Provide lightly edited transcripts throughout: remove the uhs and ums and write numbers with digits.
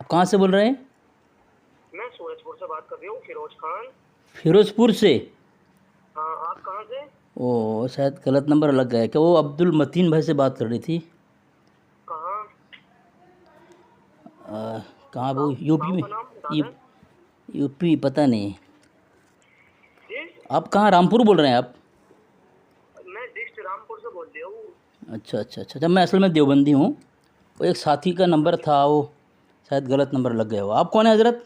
आप कहाँ से बोल रहे हैं? मैं सूरजपुर से बात कर रही हूँ, फिरोज खान। फिरोजपुर से? हाँ, आप कहाँ से? ओ, शायद गलत नंबर लग गया क्या? वो अब्दुल मतीन भाई से बात कर रही थी। कहाँ? कहाँ वो, गाँव यूपी गाँव में? का नाम बता यू, दें। यूपी पता नहीं। जी, आप कहाँ, रामपुर बोल रहे हैं आप? मैं डिस्ट रामपुर से बोल रही हूँ। अच्छा अच्छा अच्छा, जब मैं असल में देवबंदी हूँ। वो एक साथी का नंबर अच्छा। था, वो शायद गलत नंबर लग गया हो। आप कौन है हजरत?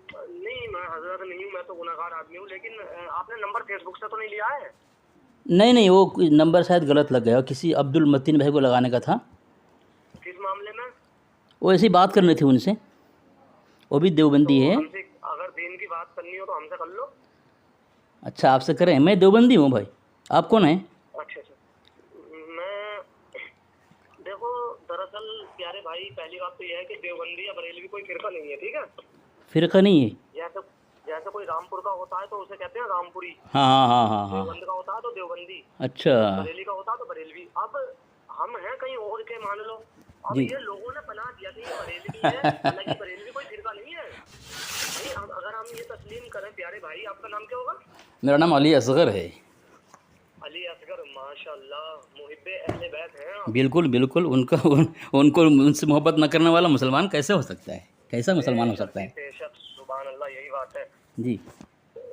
नहीं, मैं हजरत नहीं हूँ, मैं तो गुनहगार आदमी हूँ। लेकिन आपने नंबर फेसबुक से तो नहीं लिया है? नहीं नहीं, वो कोई नंबर शायद गलत लग गया हो, किसी अब्दुल मतीन भाई को लगाने का था। किस मामले में? वो ऐसी बात करनी थी उनसे, वो भी तो देवबंदी है। हमसे अगर दिन की बात करनी हो तो हमसे कर लो। अच्छा, आपसे करें? मैं देवबंदी हूँ भाई। आप कौन हैं? अच्छा अच्छा। मैं देखो, दरअसल प्यारे भाई, पहली बात तो यह है कि देवबंदी या बरेलवी कोई फिरका नहीं है, ठीक है? फिरका नहीं है? जैसे जैसे कोई रामपुर का होता है तो उसे कहते हैं रामपुरी। हाँ हाँ हाँ हाँ हाँ हाँ। देवबंद का होता है तो देवबंदी। अच्छा। बरेली का होता है तो बरेलवी। अब हम हैं कहीं और के, मान लो। अब जी। ये लोगों ने बना दिया कि ये बरेलवी है, हालांकि बरेलवी कोई फिरका नहीं है भाई। अगर हम ये तस्लीम करें प्यारे भाई, आपका नाम क्या होगा? मेरा नाम अली असगर है। अली असगर, माशाल्लाह, मुहिब्बे अहले बैत हैं आप। बिल्कुल बिल्कुल, उनको उनसे मोहब्बत न करने वाला मुसलमान कैसे हो सकता है? कैसा मुसलमान हो बेशक सकता जी, है? बेशक, सुभान अल्लाह, यही बात है। जी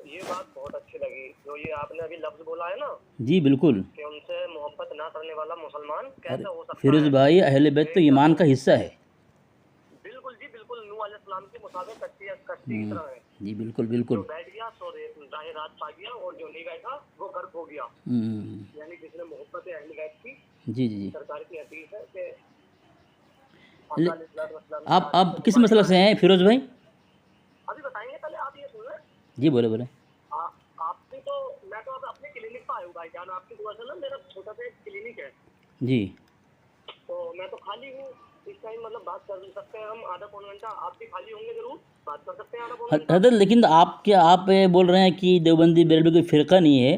ये बात बहुत अच्छी लगी जो ये आपने अभी लफ्ज बोला है ना, जी बिल्कुल। कि उनसे मोहब्बत ना करने वाला मुसलमान अरे कैसे हो सकता फिरोज है। भाई, अहले बैत तो बेशक, ईमान का हिस्सा है। बिल्कुल जी बिल्कुल, नूह अलैहिस्सलाम के मुसाबिक कश्ती कश्ती की तरह है। जी बिल्कुल जो बिल्कुल। बैठ गया सो राह रात पा गया, और जो नहीं बैठा वो गर्क हो गया। हम्म, यानी जिसने मोहब्बत अहले बैत की, जी जी जी। सरकार की हदीस है कि ले- आका अलैहिस्सलाम की आप आदत किस मुबारक मसलब से है। हैं फिरोज भाई? अभी बताएंगे, पहले आप ये सुन लें। जी बोले बोले। आपसे तो मैं तो अब अपने क्लिनिक पर आया हूँ भाईजान, आपकी दुआ से ना, मेरा छोटा सा एक क्लिनिक है। जी। तो मैं तो खाली हूँ इस टाइम, मतलब बात कर सकते हैं हम आधा पौन घंटा। आप भी खाली होंगे, जरूर बात कर सकते हैं आधा पौन घंटा। हजरत, लेकिन आप क्या, आप बोल रहे हैं कि देवबंदी बेरलवी कोई फ़िरका नहीं है,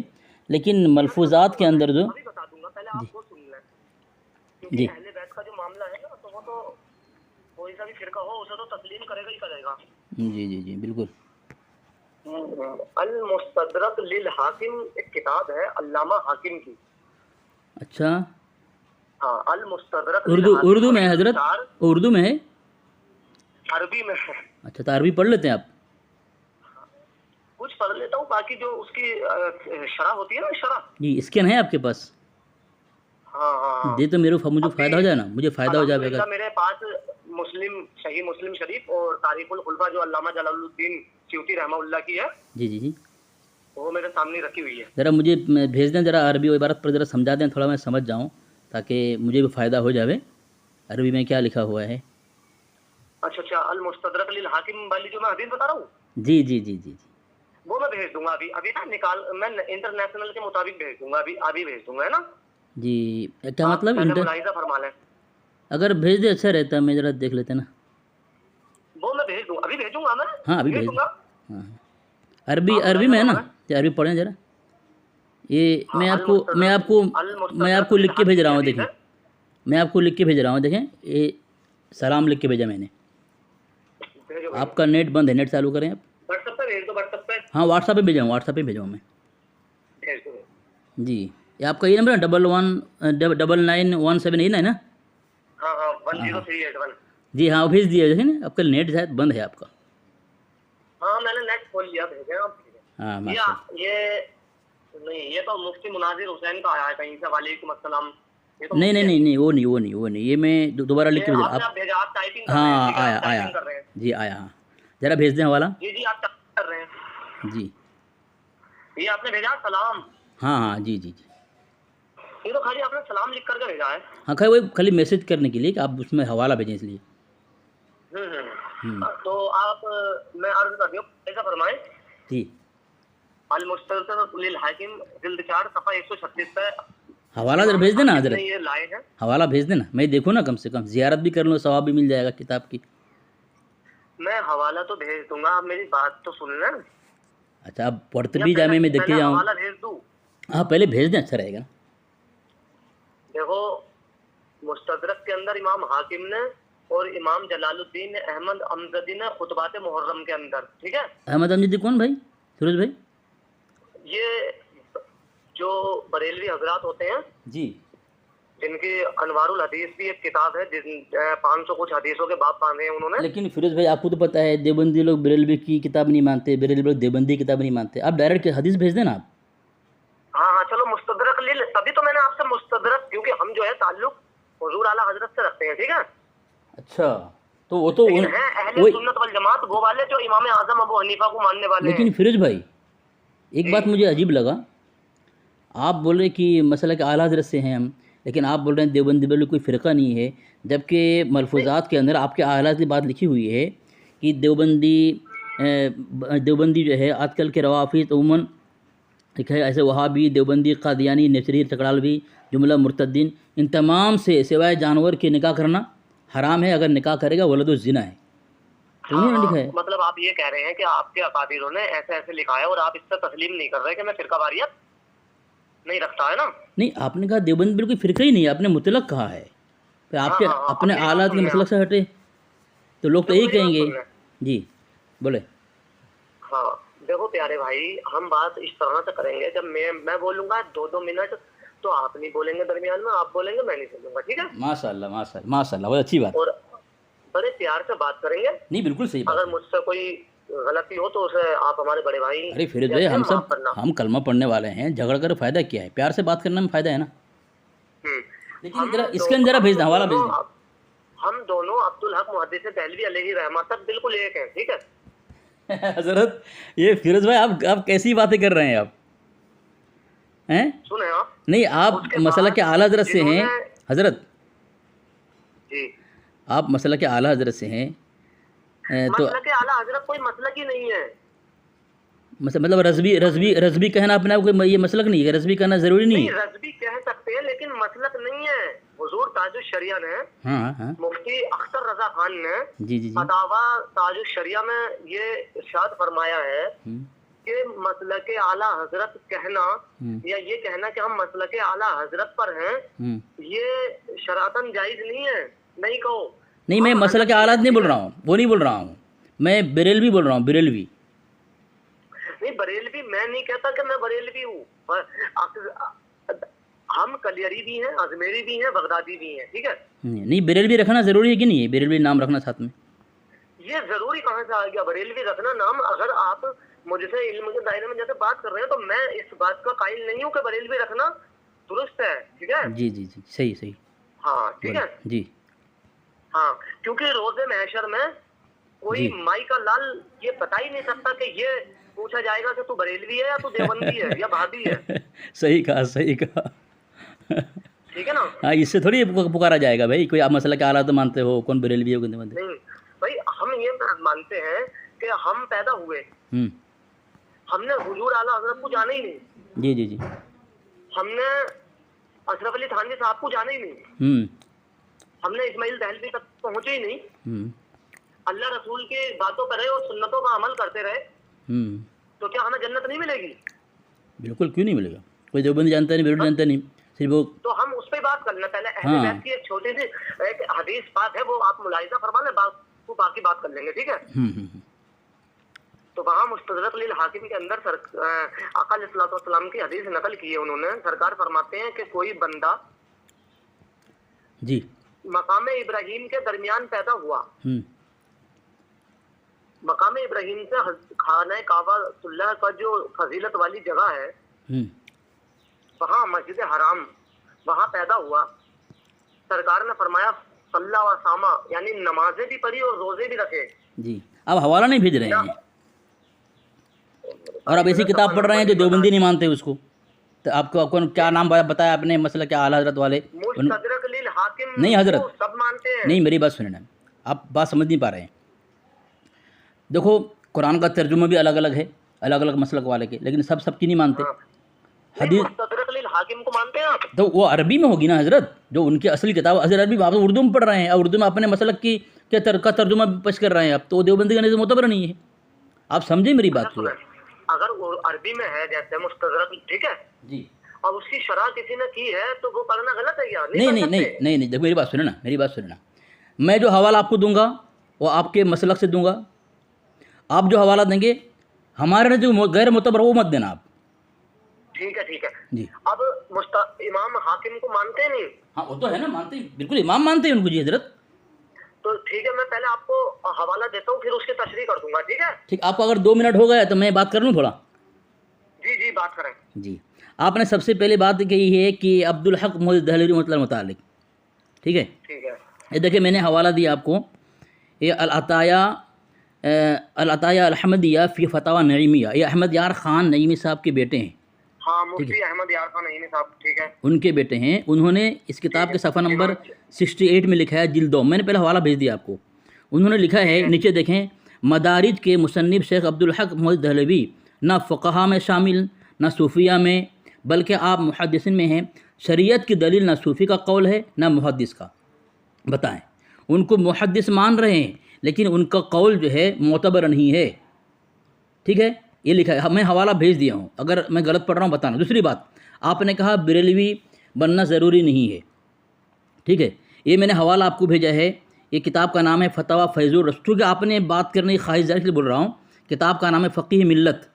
लेकिन मैं बता मलफूज़ात के दूंगा भाई, अंदर जो। अभी बता दूंगा, पहले जी आप वो सुन लें। क्योंकि जी अहले बैत का जो मामला है ना, तो वो तो कोई सा भी फिरका हो उसे तो तस्लीम करेगा ही करेगा। जी जी जी बिल्कुल। अल मुस्तदरक लिल हाकिम एक किताब है अल्लामा हाकिम की। अच्छा। हाँ, अल मुस्तदरक लिल उर्दू हाकिम, उर्दू और में है जिल्द हजरत? 4 उर्दू में है? अरबी में है। अच्छा, तो अरबी पढ़ लेते हैं आप? कुछ पढ़ लेता हूँ, बाकी जो उसकी शरह होती है ना, शरह। जी, स्कैन है आपके पास? हाँ हाँ हाँ। दे तो मेरे को, मुझे अभी फ़ायदा हो जाए ना, मुझे फ़ायदा हो जाए अगर। अल्हम्दुलिल्लाह मेरे पास मुस्लिम, सही मुस्लिम शरीफ और तारीखुल खुलफा जो अल्लामा जलालुद्दीन स्यूती रहमहुल्लाह की है, जी जी जी। वो मेरे सामने रखी हुई है। ज़रा मुझे भेज दें, ज़रा अरबी और इबारत पर ज़रा समझा दें, थोड़ा मैं समझ जाऊँ, ताकि मुझे भी फ़ायदा हो जाए। अरबी में क्या लिखा हुआ है? अच्छा अच्छा, अल मुस्तदरक लिल हाकिम वाली जो मैं हदीस बता रहा हूँ, जी जी जी जी जी। वो मैं भेज दूंगा अभी अभी ना, निकाल, मैं इंटरनेशनल के मुताबिक भेज दूंगा, अभी अभी भेज दूंगा, है ना? जी, क्या आप मतलब पहले इंटर? मुलाहिजा फरमा लें। अगर भेज दे अच्छा रहता, मैं ज़रा देख लेते ना। वो मैं भेज दूंगा, अभी भेजूंगा, मैं हाँ अभी भेज भेज दें। दूंगा। हाँ हाँ। अरबी, आप अरबी मुलाहिजा में है ना? फरमा लें। तो अरबी पढ़ें ज़रा। ये हाँ, अल मैं मुस्तदरक आपको लिल लिख के भेज हाकिम रहा की हूँ, हदीस देखें। है। मैं आपको लिख के भेज रहा हूँ, देखें। ये सलाम लिख के भेजा मैंने। भेजो भेजो, आपका नेट बंद है, नेट चालू करें आप। व्हाट्सएप पे भेज दो, व्हाट्सएप पे हाँ, व्हाट्सएप पे भेजा हूँ, व्हाट्सएप पे भेजा हूँ मैं। भेज दो। जी। ये आपका ये नंबर है, 11 9917 यही ना? हाँ हाँ, हाँ हाँ। 10381। जी हाँ, वो भेज दिया, देखें ना, आपका नेट शायद बंद है आपका। हाँ, मैंने नेट खोल लिया, भेजे आप, भेजे। हाँ ये माशा। ये नहीं, ये तो मुफ्ती मुनाजिर हुसैन का आया है कहीं से, वालेकुम अस्सलाम। ये तो नहीं नहीं मुफ्ती है। नहीं नहीं, वो नहीं, ये मैं दोबारा लिख ये के भेज रहा आपने आप। आप भेजा, आप टाइपिंग कर रहे हैं, हाँ ठीक है, आया आप आया। टाइपिंग कर रहे हैं। जी आया, हाँ। ज़रा भेज दें हवाला। जी जी, आप टाइपिंग कर रहे हैं। जी। ये आपने भेजा सलाम। हाँ हाँ जी जी जी। ये तो खाली आपने सलाम लिख करके भेजा है। हाँ, खाली वो खाली मैसेज करने के लिए कि आप उसमें हवाला भेजें, इसलिए। हम्म। तो आप, मैं अर्ज कर दिया, ऐसा फरमाएं। जी। अल मुस्तदरक लिल हाकिम, जिल्द 4 सफ़ा 136 पे हवाला ज़रा इमाम भेज देना हाकिम ने हजरत। ये लाए हैं। हवाला भेज देना, मैं देखूँ ना, कम से कम ज़ियारत भी कर लूँ, सवाब भी मिल जाएगा किताब की। मैं हवाला तो भेज दूंगा, आप मेरी बात तो सुन लें। अच्छा, आप पढ़ते या भी पहले जामे में देखे पहले जाऊँ? हवाला भेज दूं? हाँ पहले भेज दें, अच्छा रहेगा ना। देखो, मुस्तदरक के अंदर इमाम हाकिम ने और इमाम जलालुद्दीन अहमद अमजदी ने खुतबात मुहर्रम के अंदर, ठीक है। अहमद अमजदी कौन भाई, फिरोज भाई? ये जो बरेलवी हजरात होते हैं जी, जिनकी अनवारुल हदीस भी एक किताब है, जिन 500 कुछ हदीसों के बाब बांधे हैं उन्होंने। लेकिन फिरोज भाई आपको तो पता है देवबंदी लोग बरेलवी की किताब नहीं मानते, बरेलवी लोग देवबंदी की किताब नहीं मानते। आप डायरेक्ट हदीस भेज देना आप। हाँ हाँ चलो मुस्तदरक ले, तभी तो मैंने आपसे मुस्तदरक, क्योंकि हम जो है ताल्लुक हुजूर आला हजरत से रखते हैं, ठीक है। अच्छा, तो वो तो लेकिन है अहले सुन्नत वल जमात वो वाले जो इमाम आजम अबू हनीफा को मानने वाले हैं। लेकिन फिरोज भाई एक बात मुझे अजीब लगा, आप बोल रहे कि मसला के आला हज़रत से हैं हम, लेकिन आप बोल रहे हैं देवबंदी बरेलवी कोई फ़िरका नहीं है, जबकि मलफूज़ात के अंदर आपके आला हज़रत की बात लिखी हुई है कि देवबंदी जो है आजकल के रवाफ़िज़ उमूमन लिखा है ऐसे वहाबी, देवबंदी, कादियानी, नसरी, तकड़ालवी, जुमला मुर्तद्दीन, इन तमाम से सिवाय जानवर के निकाह करना हराम है, अगर निकाह करेगा वलदो ज़िना है। तो उन्होंने लिखा है। मतलब आप ये कह रहे हैं कि आपके अकाबिरों ने ऐसे ऐसे लिखा है और आप इससे तस्लीम नहीं कर रहे कि मैं फिरकावारियत नहीं रखता है ना। नहीं, आपने कहा देवबंदी बिल्कुल फ़िरका ही नहीं है, आपने मुतलक कहा है, फिर आपके अपने आलात के मसलक से हटे तो लोग तो यही कहेंगे। जी बोले। हाँ देखो प्यारे भाई, हम बात इस तरह से करेंगे, जब मैं बोलूंगा 2-2 मिनट तो आप नहीं बोलेंगे दरमियान में, आप बोलेंगे मैं नहीं बोलूंगा, ठीक है। माशाल्लाह माशाल्लाह माशाल्लाह, बहुत अच्छी बात। और बड़े प्यार से बात करेंगे। नहीं बिल्कुल सही बात। अगर मुझसे कोई गलती हो तो उसे आप हमारे बड़े भाई। अरे फिरोज भाई हम कलमा पढ़ने वाले हैं, झगड़ कर फ़ायदा क्या है, प्यार से बात करने में फ़ायदा है ना। लेकिन जरा इसके अंदर जरा भेज दें, हवाला भेज दें। हम दोनों अब्दुल हक मुहद्दिस देहलवी अलैहि रहमत तक बिल्कुल एक हैं, ठीक है। हजरत ये फिरोज भाई आप कैसी बातें कर रहे हैं आप हैं? सुने आप, नहीं आप मसला के आला हज़रत से हैं हजरत, जी आप मसला के आला हज़रत से हैं तो मसला के आला हजरत कोई मसलक ही नहीं है। मतलब रज़वी कहना अपने आप को ये मसलक नहीं है, रज़वी कहना ज़रूरी नहीं है। रज़वी कह सकते हैं लेकिन मसलक नहीं है। हुजूर ताजुश शरिया ने, हाँ हाँ मुफ्ती अख्तर रजा खान ने जी जी जी फतावा ताजुश शरिया में ये इरशाद फरमाया है कि मसलक आला हजरत कहना या ये कहना कि हम मसलक आला हजरत पर हैं, ये शरातन जायज नहीं है। नहीं कहो। नहीं, मैं मसला के आलात नहीं बोल रहा हूँ, वो नहीं बोल रहा हूँ, मैं बरेलवी बोल रहा हूँ, बरेलवी नहीं। बरेलवी मैं नहीं कहता कि मैं बरेलवी हूँ, हम कलियरी भी हैं, अजमेरी भी हैं, बगदादी भी हैं, ठीक है। नहीं बरेलवी रखना ज़रूरी है कि नहीं है, बरेलवी नाम रखना साथ में? ये जरूरी कहाँ से आ गया बरेलवी रखना नाम? अगर आप मुझसे इल्म के दायरे में जैसे बात कर रहे हैं तो मैं इस बात का कायल नहीं हूँ कि बरेलवी रखना दुरुस्त है, ठीक है। जी जी जी सही सही। हाँ ठीक है जी हाँ, क्योंकि रोज़े महशर में कोई माई का लाल ये बता ही नहीं सकता कि ये पूछा जाएगा कि तू बरेलवी है या तू देवबंदी है या भाभी है। सही कहा सही कहा। ठीक है ना। हाँ, इससे थोड़ी पुकारा जाएगा भाई, कोई आप मसला के आला तो मानते हो, कौन बरेलवी हो, देवबंदी? नहीं भाई, हम ये मानते हैं कि हम पैदा हुए, हमने हुजूर आला हजरत को जाना ही नहीं। जी जी जी। हमने अशरफ अली थानवी साहब को जाना ही नहीं। हमने इस्माइल दहलवी तक पहुंचे ही नहीं। अल्लाह रसूल की बातों पर रहे और सुन्नतों का अमल करते रहे, तो क्या हमें जन्नत नहीं मिलेगी? बिल्कुल, क्यों नहीं मिलेगा। कोई देवबंदी जानता नहीं, बरेलवी जानता नहीं, सिर्फ वो। तो हम उस पर बात कर लें पहले। अहले बैत की एक छोटी सी एक हदीस बात है, वो आप मुलाहिजा फरमा लें, बाकी बात कर लेंगे, ठीक है। तो वहाँ मुस्तदरक लिल हाकिम के अंदर आका अलैहिस्सलातु वस्सलाम की हदीस नकल की है उन्होंने। सरकार फरमाते हैं कि कोई बंदा जी मकाम इब्राहिम के दरमियान पैदा हुआ, मकाम इब्राहिम से खाना काबतुल्लाह का जो फजीलत वाली जगह है, वहाँ मस्जिद हराम, वहाँ पैदा हुआ। सरकार ने फरमाया सल्ला व सामा, यानी नमाजें भी पढ़ी और रोजे भी रखे। जी, अब हवाला नहीं भेज रहे हैं और अब ऐसी किताब पढ़ रहे हैं जो देवबंदी नहीं मानते उसको। तो आपको क्या नाम बताया आपने मसला क्या आला हजरत वाले? मुस्तदरक लिल हाकिम नहीं हजरत, सब मानते हैं। नहीं मेरी बात सुने ना, आप बात समझ नहीं पा रहे हैं। देखो कुरान का तर्जुमा भी अलग अलग है, अलग अलग मसलक वाले के, लेकिन सब सबकी नहीं मानते। हदीस मुस्तदरक लिल हाकिम को मानते हैं आप? तो वो अरबी में होगी ना हजरत, जो उनकी असली किताब अरबी, आप तो उर्दू में पढ़ रहे हैं और उर्दू में अपने मसलक की का तर्जुमा पेश कर रहे हैं आप, तो वो देवबंदी का मोतबर नहीं है। आप समझे मेरी बात को? अगर वो अरबी में है जैसे मुस्तदरक, ठीक है जी, और उसकी शरह किसी ने की है तो वो पढ़ना गलत है क्या? नहीं नहीं नहीं नहीं नहीं, देखो मेरी बात सुने ना, मेरी बात सुने ना। मैं जो हवाला आपको दूंगा वो आपके मसलक से दूंगा। आप जो हवाला देंगे हमारे जो गैर मुतबर वो मत देना आप। ठीक है जी। अब इमाम हाकिम को मानते नहीं? हाँ वो तो है ना, मानते हैं, बिल्कुल इमाम मानते हैं उनको जी हजरत। तो ठीक है, मैं पहले आपको हवाला देता हूँ, फिर उसकी तशरीह कर दूंगा। ठीक है, ठीक, आपको अगर 2 मिनट हो गया तो मैं बात कर लूँ थोड़ा? जी बात करें। जी, आपने सबसे पहले बात कही है कि अब्दुल हक मोहम्मद दहलवी मतलब मुतालिक, ठीक है। ये देखिए मैंने हवाला दिया आपको, ये अल-अताया अल-अहमदिया फ़ी फतावा नईमिया, ये अहमद यार ख़ान नईमी साहब के बेटे हैं। हाँ, मुफ्ती अहमद यार खान नईमी साहब, ठीक है, उनके बेटे हैं। उन्होंने इस किताब के सफ़ा नंबर 68 में लिखा है, जिल्द 2, मैंने पहले हवाला भेज दिया आपको। उन्होंने लिखा है, नीचे देखें, मदारिज के मुसन्निफ शेख अब्दुल हक मोहम्मद दहलवी न फ़क़हा में शामिल न सूफ़िया में, बल्कि आप मुहद्दिसिन में हैं। शरीयत की दलील न सूफ़ी का कौल है न मुहद्दिस का। बताएं, उनको मुहद्दिस मान रहे हैं लेकिन उनका कौल जो है मोतबर नहीं है, ठीक है। ये लिखा है, मैं हवाला भेज दिया हूँ, अगर मैं गलत पढ़ रहा हूँ बताना। दूसरी बात, आपने कहा बरेलवी बनना ज़रूरी नहीं है, ठीक है। ये मैंने हवाला आपको भेजा है, ये किताब का नाम है फतवा फैज़ुर रसूल। क्योंकि आपने बात करने की ख्वाहिश जाहिर बोल रहा हूँ, किताब का नाम है फ़क़ीह मिल्लत।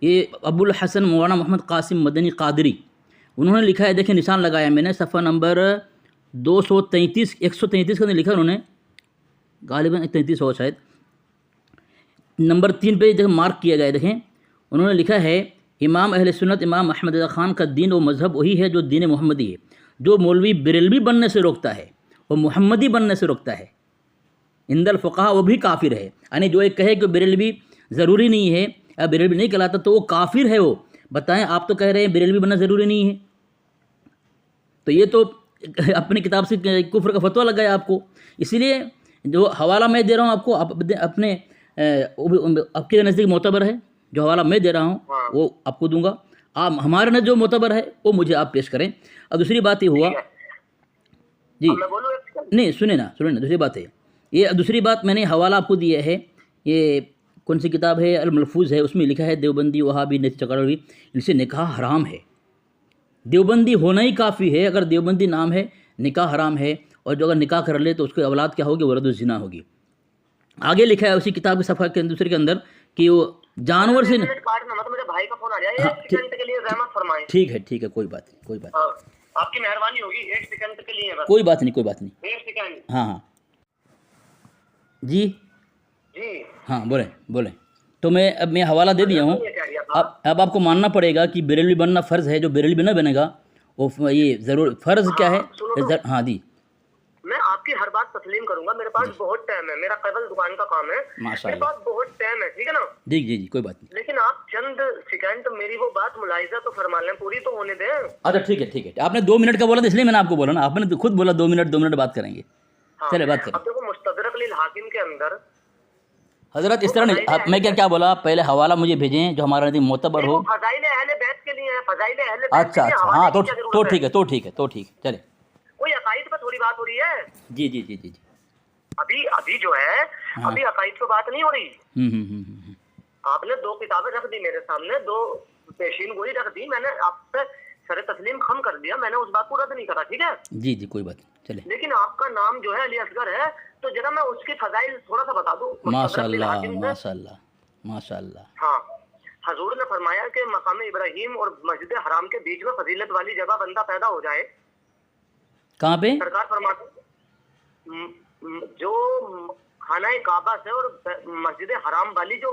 ये अबुल हसन मौलाना मोहम्मद कासिम मदनी कादरी उन्होंने लिखा है, देखें निशान लगाया मैंने, सफ़ा नंबर 233 133 का लिखा उन्होंने, गालिबन 33 हो शायद, नंबर 3 पे देखें मार्क किया गया। देखें उन्होंने लिखा है, इमाम अहले सुन्नत इमाम अहमद रज़ा ख़ान का दीन व मज़हब वही है जो दीन मोहम्मदी है। जो मौलवी बरेलवी बनने से रोकता है वो मोहम्मदी बनने से रोकता है। इंदल फ़क़हा वो भी काफिर है। यानी जो एक कहे कि बरेलवी ज़रूरी नहीं है या बरेलवी नहीं कहलाता तो वो काफिर है। वो बताएं, आप तो कह रहे हैं बरेलवी बनना ज़रूरी नहीं है, तो ये तो अपनी किताब से कुफ्र का फतवा लगाया आपको। इसीलिए जो हवाला मैं दे रहा हूँ आपको, आप अपने आपके नज़दीक मोतबर है, जो हवाला मैं दे रहा हूँ वो आपको दूंगा। आप हमारे नज़दीक जो मोतबर है वो मुझे आप पेश करें। और दूसरी बात ये हुआ जी, नहीं सुने ना दूसरी बात है ये, दूसरी बात मैंने हवाला आपको दिया है, ये कौन सी किताब है, अल-मलफूज़ है, उसमें लिखा है देवबंदी वहाबी नती चकड़वी इनसे निकाह हराम है। देवबंदी होना ही काफ़ी है, अगर देवबंदी नाम है निकाह हराम है, और जो अगर निकाह कर ले तो उसकी औलाद क्या होगी, वलदुज़्ज़िना होगी। आगे लिखा है उसी किताब के सफ़ा के दूसरे के अंदर कि वो जानवर से मेरे भाई का फोन आ रहा है, 1 सेकंड के लिए रहमत फरमाएं। ठीक है, कोई बात नहीं, आपकी मेहरबानी होगी, 1 सेकंड के लिए बस। कोई बात नहीं 1 सेकंड। हाँ जी हाँ, बोलें। तो मैं हवाला दे दिया हूँ। अब आपको मानना पड़ेगा कि बरेलवी बनना फ़र्ज़ है। जो बरेलवी न बनेगा वो ये ज़रूर फ़र्ज़ क्या है। हाँ जी, मैं आपकी हर बात तस्लीम करूंगा, मेरे पास बहुत टाइम है, मेरा केवल दुकान का काम है, मेरे पास बहुत टाइम है, ठीक है ना। जी कोई बात नहीं, लेकिन आप चंद सेकंड मेरी वो बात मुलाहिजा तो फरमा लें, पूरी तो होने दें। अच्छा ठीक है। आपने 2 मिनट का बोला था इसलिए मैंने आपको बोला ना, आपने तो खुद बोला 2 मिनट बात करेंगे। चले बात करें। अब देखो मुस्तदरक लिल हाकिम के अंदर हजरत इस तरह नहीं, मैं क्या बोला, पहले हवाला मुझे भेजें जो हमारा नज़दीक मोतबर हो। फज़ाइल अहले बैत के लिए है, फज़ाइल अहले बैत। अच्छा हाँ, तो ठीक है, चले। कोई अकाइद पर थोड़ी बात हो रही है। जी। अभी जो है, अभी अकाइद पे बात नहीं हो रही। आपने 2 किताबें रख दी मेरे सामने, 2 पेशीन गोई रख दी, मैंने आपसे सरे तस्लीम खम कर दिया, मैंने उस बात को रद्द नहीं करा, ठीक है। जी कोई बात नहीं, चले। लेकिन आपका नाम जो है अली असगर है, तो जरा मैं उसकी फजाइल थोड़ा सा बता दूं। माशाअल्लाह। हाँ, हजूर ने फरमाया कि मकाम इब्राहिम और मस्जिद हराम के बीच में फजीलत वाली जगह बंदा पैदा हो जाए। कहाँ पे? सरकार फरमाते जो खाना काबा से और मस्जिद हराम वाली जो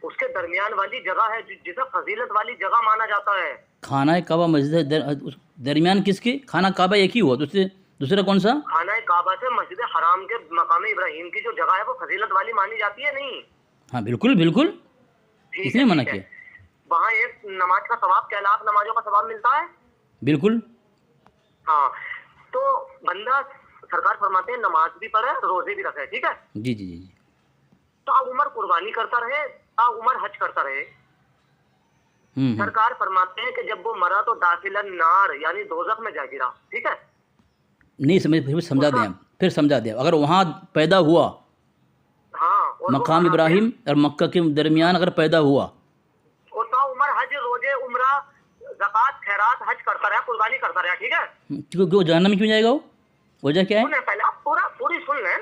उसके दरमियान वाली जगह है, जिसे फजीलत वाली जगह माना जाता है। खाना काबा मस्जिद दरमियान किसकी? खाना काबा एक ही हुआ, दूसरा कौन सा? खाना काबा से मस्जिद हराम के मकाम इब्राहिम की जो जगह है वो फजीलत वाली मानी जाती है, नहीं? हाँ बिल्कुल, इसने मना किया। वहाँ एक नमाज का सवाब, कैलाश नमाजों का सवाब मिलता है। बिल्कुल। हाँ, तो बंदा, सरकार फरमाते हैं, नमाज भी पढ़े, रोजे भी रखे, ठीक है। जी। तो उमर कुर्बानी करता रहे, उमर हज करता रहे। सरकार फरमाते हैं कि जब वो मरा तो दाखिलन नार यानी दोज़ख में जा गिरा, ठीक है। नहीं समझ, फिर समझा दें। अगर वहाँ पैदा हुआ, हाँ, मकाम इब्राहिम और मक्का के दरमियान अगर पैदा हुआ, तो उमर हज, रोजे, उम्रा, ज़कात, खैरात, हज करता रहा, कुर्बानी करता रहा, ठीक है। क्यों जहन्नम में क्यों जाएगा वो? वजह क्या है? पहले आप पूरी सुन लें।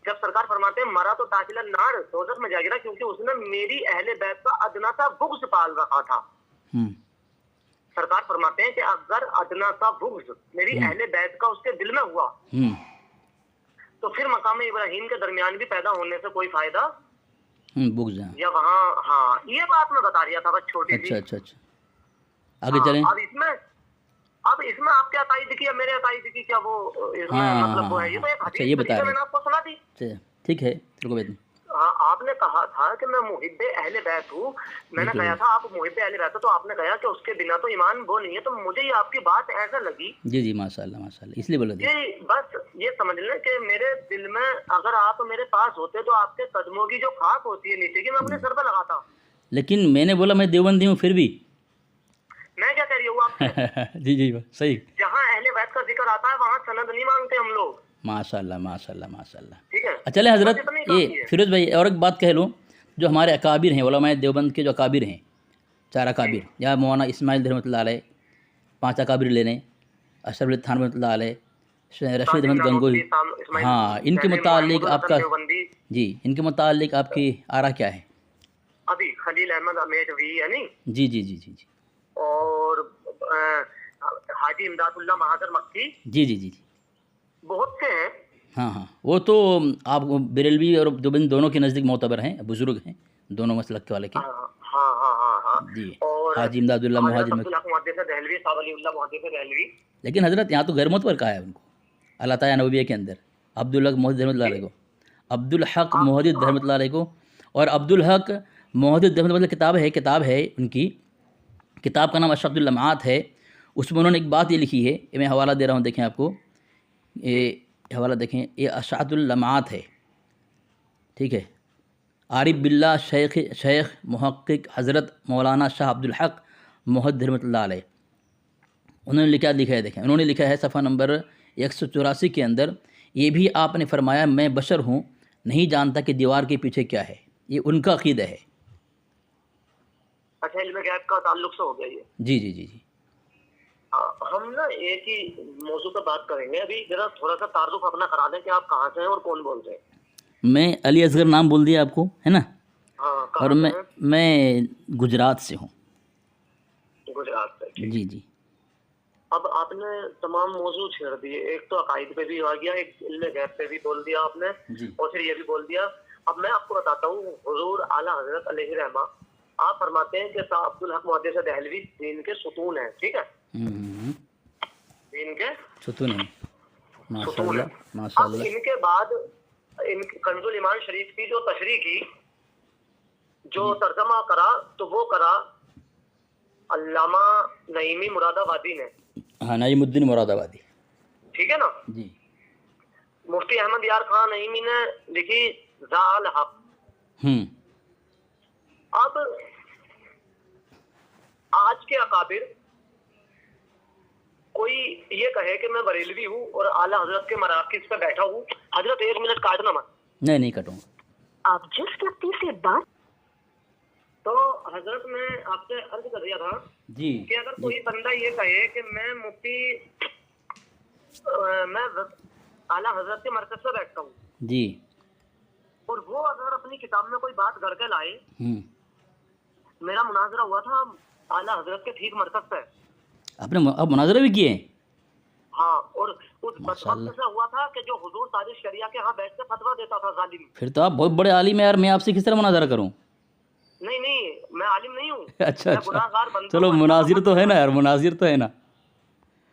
जब सरकार फरमाते हैं मरा तो ताकिला नार दोजख में जाएगा, क्योंकि उसने मेरी अहले बैत का अदना सा बुग़्ज़ पाल रखा था। सरकार फरमाते हैं कि अगर अदना सा बुग़्ज़ मेरी अहले बैत का उसके दिल में हुआ तो फिर मकाम इब्राहिम के दरमियान भी पैदा होने से कोई फायदा बुग़्ज़ या वहाँ। हाँ, ये बात मैं बता रहा था बस छोटी सी। अच्छा, आगे चलें। अब इसमें आपके अकायद की या मेरे अकायद की क्या वो इसमें मतलब वो है, ये तो एक अच्छा, ये बता रहे मैंने आपको सुना दी। ठीक है, हाँ, आपने कहा था कि मैं मुहिब्बे अहले बैत हूँ। मैंने कहा था आप मुहिब्बे अहले बैत हो, तो आपने कहा कि उसके बिना तो ईमान वो नहीं है। तो मुझे ये आपकी बात ऐसा लगी। जी माशाल्लाह, इसलिए बोला था। ये बस ये समझ लें कि मेरे दिल में अगर आप मेरे पास होते तो आपके कदमों की जो खाक होती है नीचे की, मैं अपने सर पर लगाता। लेकिन मैंने बोला मैं देवबंदी हूँ, फिर भी मैं क्या कह रही हूँ आपसे। जी सही। जहाँ अहले बैत का जिक्र आता है वहाँ सनद नहीं मांगते हम लोग। माशाल्लाह। ठीक है। चले हज़रत, ये फिरोज़ भाई और एक बात कह लूँ, जो हमारे अकाबिर हैं उलमाए देवबंद के, जो अकाबिर हैं 4 अकाबिर, या मौलाना इस्माइल रहमतुल्लाह अलैह, 5 अकाबिर ले लें, अशरफ अली थानवी रहमतुल्लाह अलैह, रशीद अहमद गंगोही, हाँ, इनके मुतालिक आपका इनके मुतालिक आपकी आरा क्या है? अभी खलील अहमद अमेशवी है नहीं? जी। और हाजी इमदादुल्लाह महाजर मक्की। जी। बहुत से हैं। हाँ, वो तो आप बरेलवी और देवबंदी दोनों के नज़दीक मोतबर हैं, बुजुर्ग हैं दोनों मसलक के वाले के। हाँ जी। और हाजी इमदादुल्लाह मुहाजिर दहलवी। लेकिन हज़रत यहाँ तो गैर मोतबर कहा है उनको अल्लाह ताला नबवी के अंदर, अब्दुल हक मोहद्दिस रहमतुल्लाह अलैह को, अब्दुल हक मोहद्दिस रहमतुल्लाह अलैह को। और अब्दुल हक मोहद्दिस रहमतुल्लाह किताब है उनकी, किताब का नाम अशरातुल लम्हात है। उसमें उन्होंने एक बात ये लिखी है, मैं हवाला दे रहा हूँ, देखें आपको ये हवाला देखें, ये अशरातुल लम्हात है, ठीक है। आरिफ बिल्ला शेख मुहक्किक हज़रत मौलाना शाह अब्दुल हक मोहद्दिस रहमतुल्लाह अलैह, उन्होंने लिखा है, देखें उन्होंने लिखा है सफ़ा नंबर 184 के अंदर, ये भी आपने फरमाया मैं बशर हूँ, नहीं जानता कि दीवार के पीछे क्या है। ये उनका अक़ीदा है। अच्छा, इल्म गैब का ताल्लुक से हो गया ये। जी। हम ना एक ही मौजू पर बात करेंगे अभी। जरा थोड़ा सा तारुफ अपना करा दें कि आप कहाँ से हैं और कौन बोल रहे हैं। मैं अली असगर नाम बोल दिया आपको, है ना? हाँ, और मैं गुजरात से हूँ। गुजरात से? जी। अब आपने तमाम मौजू छेड़ दिए, एक तो अकायद पे भी आ गया, एक इल्म गैब पे भी बोल दिया आपने, और फिर ये भी बोल दिया। अब मैं आपको बताता हूँ, हुजूर आला हजरत अलैहि रहमा आप फरमाते हैं कि शाह अब्दुल हक मुहद्दिस दहलवी दीन के सुतून हैं, ठीक है? दीन के सुतून हैं, माशाअल्लाह। इनके बाद कंजुल ईमान शरीफ की जो तशरीह की, जो तर्जमा करा, तो वो करा अल्लामा नईमी मुरादाबादी ने। हाँ, नईमुद्दीन मुरादाबादी, ठीक है ना जी। मुफ्ती अहमद यार खान नईमी ने लिखी ज़ाल हक। अब आज के अकाबिर कोई ये कहे कि मैं बरेलवी हूँ और आला हजरत के मराकिज़ पे बैठा हूँ। हजरत 1 मिनट काटना मत। नहीं काटूंगा। आप जिस व्यक्ति से बात, तो हजरत मैं आपसे अर्ज कर रहा था जी कि अगर कोई बंदा ये कहे कि मैं मैं आला हजरत के मरकज से बैठता हूँ जी, और वो अगर अपनी किताब में कोई बात करके लाए, मेरा मुनाजरा हुआ था आला हजरत के ठीक मरकज पे। आपने अब मुनाजरा भी किए? हाँ, और उस बदबख्त से हुआ था कि जो हुजूर तारिक शरिया के यहाँ बैठ के फतवा देता था जालिम। फिर तो आप बहुत बड़े आलिम हैं यार, मैं आपसे किस तरह मुनाजरा करूं? नहीं, मैं आलिम नहीं हूँ। अच्छा, चलो मुनाजिर तो है ना यार, मुनाजिर तो है ना।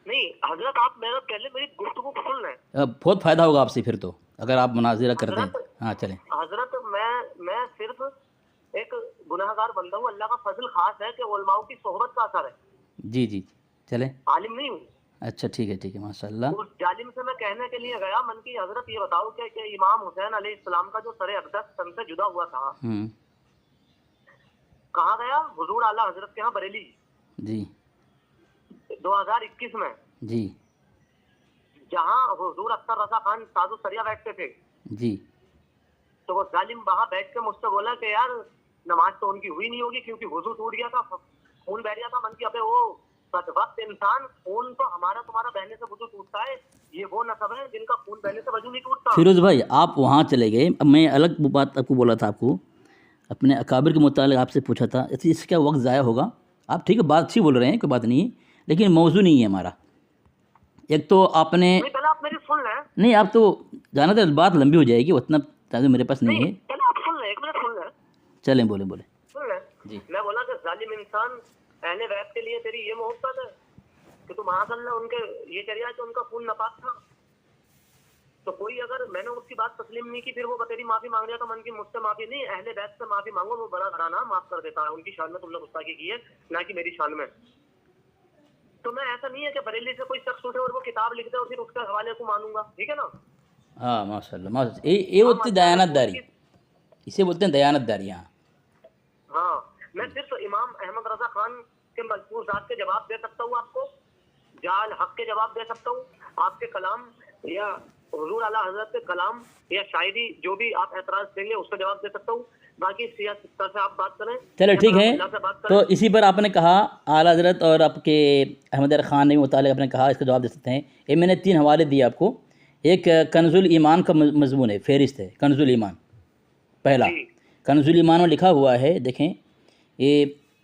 नहीं हजरत, आप पहले मेरी गुफ्तगू को सुन लें, बहुत फायदा होगा आपसे फिर तो, अगर आप मुनाजिरा करते हैं। हाँ चलें। हजरत मैं सिर्फ एक गुनाहगार बंदा हूँ, अल्लाह का फजल खास है कि उलमाओं की सोहबत का असर है। जी चलें। आलिम नहीं हूँ। अच्छा ठीक है माशाल्लाह। उस जालिम से मैं कहने के लिए गया, मन की हजरत ये बताओ कि इमाम हुसैन अलैहिस्सलाम का जो सरे अक़दस तन से जुदा हुआ था, कहाँ गया? हुजूर आला हजरत के यहाँ बरेली जी 2021 में जी, जहाँ हुजूर अख्तर रजा खान साधु सरिया बैठते थे जी, तो वो जालिम वहाँ बैठ के मुझसे बोला कि यार नमाज तो उनकी हुई नहीं होगी क्योंकि वुजू टूट गया था, खून बह गया था। मन की अबे वो बद वक्त इंसान खून तो हमारा तुम्हारा बहने से वजू टूटता है, ये वो नसब है जिनका खून बहने से वजू नहीं टूटता। फिरोज़ भाई आप वहाँ चले गए, अब मैं अलग बात आपको बोला था, आपको अपने अकाबिर के मुतालिक आपसे पूछा था, इसका वक्त ज़ाया होगा। आप ठीक है, बात अच्छी बोल रहे हैं, कोई बात नहीं है, लेकिन मौजू नहीं है हमारा। एक तो आपने नहीं, पहले आप मेरी सुन लें। नहीं, आप तो जाना था, बात लंबी हो जाएगी, उतना टाइम मेरे पास नहीं है। पहले आप सुन लें, 1 मिनट सुन लें। चलें, बोले बोले सुन लें जी। मैं बोला कि जालिम इंसान अहले बैत के लिए तेरी ये मोहब्बत है कि तू माशाअल्लाह उनके ये चरिया कि उनका खून नापाक था, तो कोई अगर मैंने उसकी बात तस्लीम नहीं की, फिर वो तेरी माफी मांग रहा था, मन की मुझसे माफी नहीं, अहले बैत से माफी मांगो, वो बड़ा घराना माफ कर देता है। उनकी शान में तुमने गुस्ताखी की है, ना कि मेरी शान में। तो मैं ऐसा नहीं है कि बरेली से कोई शख्स उठे और वो किताब लिख दे और फिर उसके हवाले को मानूंगा, ठीक है ना। हाँ माशाल्लाह, माशाल्लाह, ये बोलते दयानतदारी, इसे बोलते हैं दयानतदारी। हाँ हाँ, मैं सिर्फ इमाम अहमद रजा खान के मजबूर जात के जवाब दे सकता हूँ आपको, जाल हक के जवाब दे सकता हूँ, आपके कलाम या हुजूर आला हजरत के कलाम या शायरी जो भी आप एतराज देंगे उसका जवाब दे सकता हूँ। बाकी सियासत से आप बात करें, चलो ठीक है। अल्लाह से बात करें। तो इसी पर आपने कहा आला हज़रत और आपके अहमद रज़ा खान ने मुतालिक आपने कहा, इसका जवाब दे सकते हैं। ये मैंने 3 हवाले दिए आपको। एक कंजुल ईमान का मजमून है, फहरिस्त है कंजुल ईमान। पहला जी। कंजुल ईमान में लिखा हुआ है, देखें, ये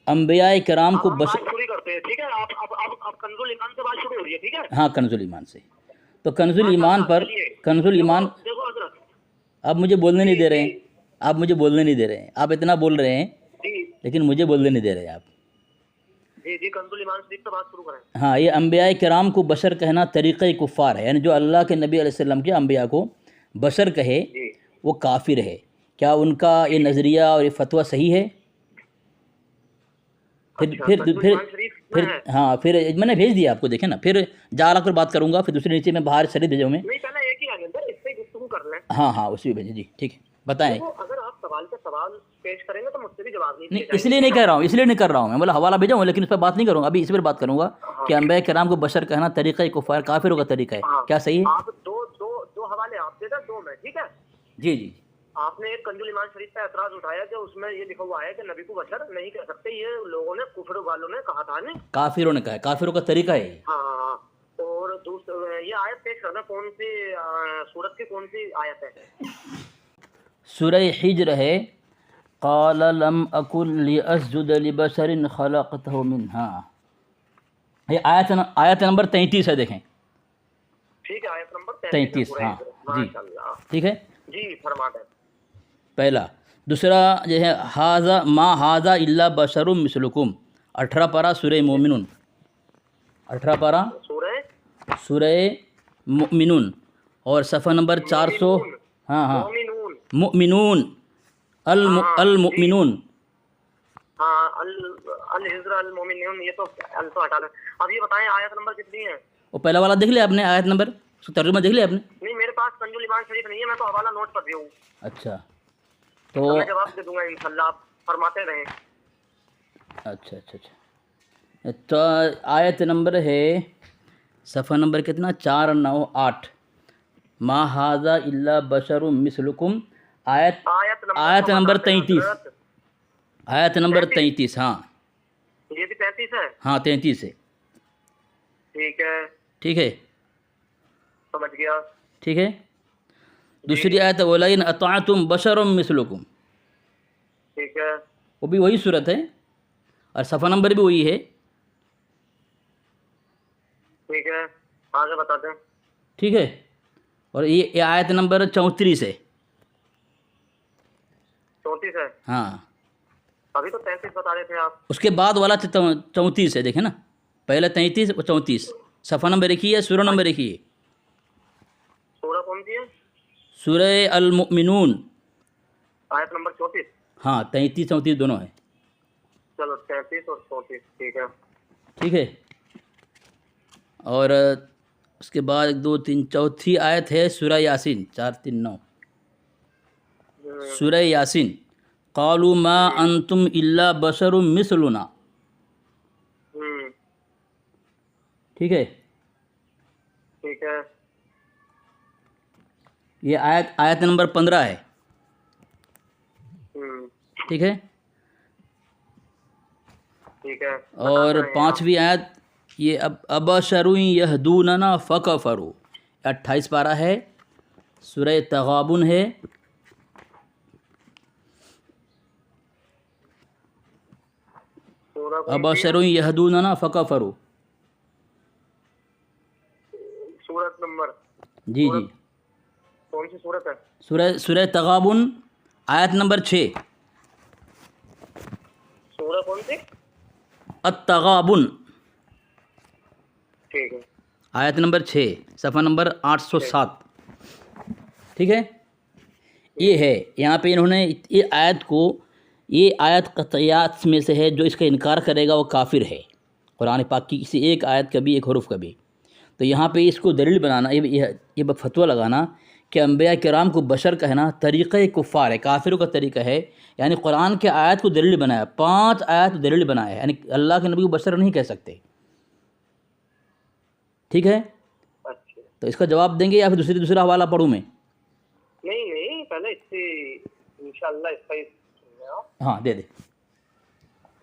अम्बिया कराम को अब हम बात पूरी करते हैं, ठीक है। आप कंजुल ईमान से बात शुरू हो रही है, ठीक है। हाँ, कंजुल ईमान से। तो कंजुल ईमान पर, कंजुल ईमान, देखो हजरत, आप मुझे बोलने नहीं दे रहे हैं, आप मुझे बोलने नहीं दे रहे हैं, आप इतना बोल रहे हैं जी लेकिन मुझे बोलने नहीं दे रहे आप। जी जी, कंजुल ईमान शरीफ से बात शुरू करें। हाँ, ये अम्बिया कराम को बशर कहना तरीक़े कुफ़ार है, यानी जो अल्लाह के नबी अलैहि सल्लम के अम्बिया को बशर कहे जी वो काफिर है। क्या उनका ये नज़रिया और ये फतवा सही है? फिर अच्छा, फिर कंजुल फिर ईमान शरीफ में फिर है। हाँ, फिर मैंने भेज दिया आपको, देखें ना, फिर जाला कर बात करूँगा, फिर दूसरे नीचे में बाहर शरीफ भेजा मैं। नहीं, पहले एक ही आगे अंदर इससे गुफ्तगू कर लें। हाँ हाँ, उसी में भेजे जी, ठीक है, बताएं। देखो, अगर आप सवाल पे सवाल पेश करेंगे तो मुझसे भी जवाब नहीं नहीं, दिए इसलिए नहीं कर रहा हूँ, इसलिए नहीं कर रहा हूँ मैं, बोला हवाला भेजा हूँ, लेकिन इस पर बात नहीं करूँगा, अभी इस पर बात करूँगा कि अम्बिया कराम को बशर कहना तरीक़ा कुफ़ार काफिरों का तरीका है, क्या सही है? आप दो हवाले आप दे दें, 2 में, ठीक है। जी जी। आपने एक कंजुल ईमान शरीफ पे एतराज उठाया कि उसमें ये लिखा हुआ है कि नबी को बशर नहीं कह सकते, ये लोगों ने कुफर वालों ने कहा था। नहीं, काफिरों ने कहा है, काफिरों का तरीका है ये। हाँ, और दूसरा ये आयत पेश करना, कौन सी सूरत की कौन सी आयत है? सूरह हिज्र है, क़ाल लम अकुल लिअस्जुद लिबशरिन खलक़तहु मिन्हा, ये आयत नंबर 33 है, देखें, ठीक है, आयत नंबर 33। हाँ जी, माशाअल्लाह, ठीक है, जी फरमा दें। पहला। दूसरा जो है, हाजा मा हाजा इल्ला बशरुम मिसलुकुम, 18 पारा सूरह मोमिनून, 18 पारा सूरह मोमिनून, और सफ़ा नंबर 400। हाँ हाँ, मुमिनून, अल मुमिनून। हाँ, अल हिज्र अल मोमिनून, ये तो अल तो हटा दें। अब ये बताएं आयत नंबर कितनी है? वो पहला वाला देख लिया आपने, आयत नंबर, उसका तर्जुमा देख लिया आपने? नहीं, मेरे पास कंजुल ईमान शरीफ नहीं है, मैं तो हवाला नोट कर दिया हूँ। अच्छा, तो मैं जवाब दे दूंगा इंशाल्लाह, आप फरमाते रहें। अच्छा अच्छा अच्छा, तो आयत नंबर है, सफ़ा नंबर कितना, 498, मा हाजा इल्ला बशरुम मिसलुकुम, आयत नंबर 33, आयत नंबर 33। हाँ, ये भी 33 है। हाँ 33 है, ठीक है, ठीक है, समझ गया। ठीक है। दूसरी आयत है, वलइन अताअतुम बशरुम मिसलुकुम, ठीक है, वो भी वही सूरत है और सफ़ा नंबर भी वही है, ठीक है, आगे बताते हैं। ठीक है। और ये आयत नंबर 34 है। 34 है। हाँ, अभी तो 33 बता रहे थे आप। उसके बाद वाला 34 है, देखें ना, पहले 33 और 34, सफ़ा नंबर एक ही है, सूरह नंबर एक ही है। सूरह कौन सी है? सूरह अल मुमिनून, आयत नंबर 34। हाँ, 33 34 दोनों है। चलो, 33 और 34, ठीक है, ठीक है। और उसके बाद 1 2 3 चौथी आयत है सूरह यासीन, 4 3 9, सूरह यासीन, क़ालू मा अंतुम इल्ला बशरुम मिसलुना, ठीक है, ठीक है, ये आयत नंबर 15 है, ठीक है। ठीक है। और 5वीं आयत ये अब अबशरुन यहदूनना फ़कफ़रू, 28 पारा है, सूरह तगाबुन है। अबशरुन यहदूनना फ़कफ़रू, सूरत नंबर, जी जी, कौन सी सूरत है? सूरह तगाबुन आयत नंबर 6। सूरह कौन सी? अत-तगाबुन, ठीक है। आयत नंबर 6, सफ़ा नंबर 807। ठीक है, ये है यहाँ पे इन्होंने ये आयत क़तइयात में से है, जो इसका इनकार करेगा वो काफिर है, कुरान पाक की किसी एक आयत का भी, एक हरूफ का भी। तो यहाँ पे इसको दलील बनाना, ये फतवा लगाना कि अंबिया किराम को बशर कहना तरीक़ा कुफ़ार है, काफिरों का तरीका है। यानी कुरान के आयत को दलील बनाया, 5 आयत दलील बनाया, यानी अल्लाह के नबी को बशर नहीं कह सकते। ठीक है, अच्छा, तो इसका जवाब देंगे या फिर दूसरा हवाला पढ़ूँ मैं? नहीं, पहले इससे इंशाअल्लाह इसका ही सुनना है। हाँ, दे दे।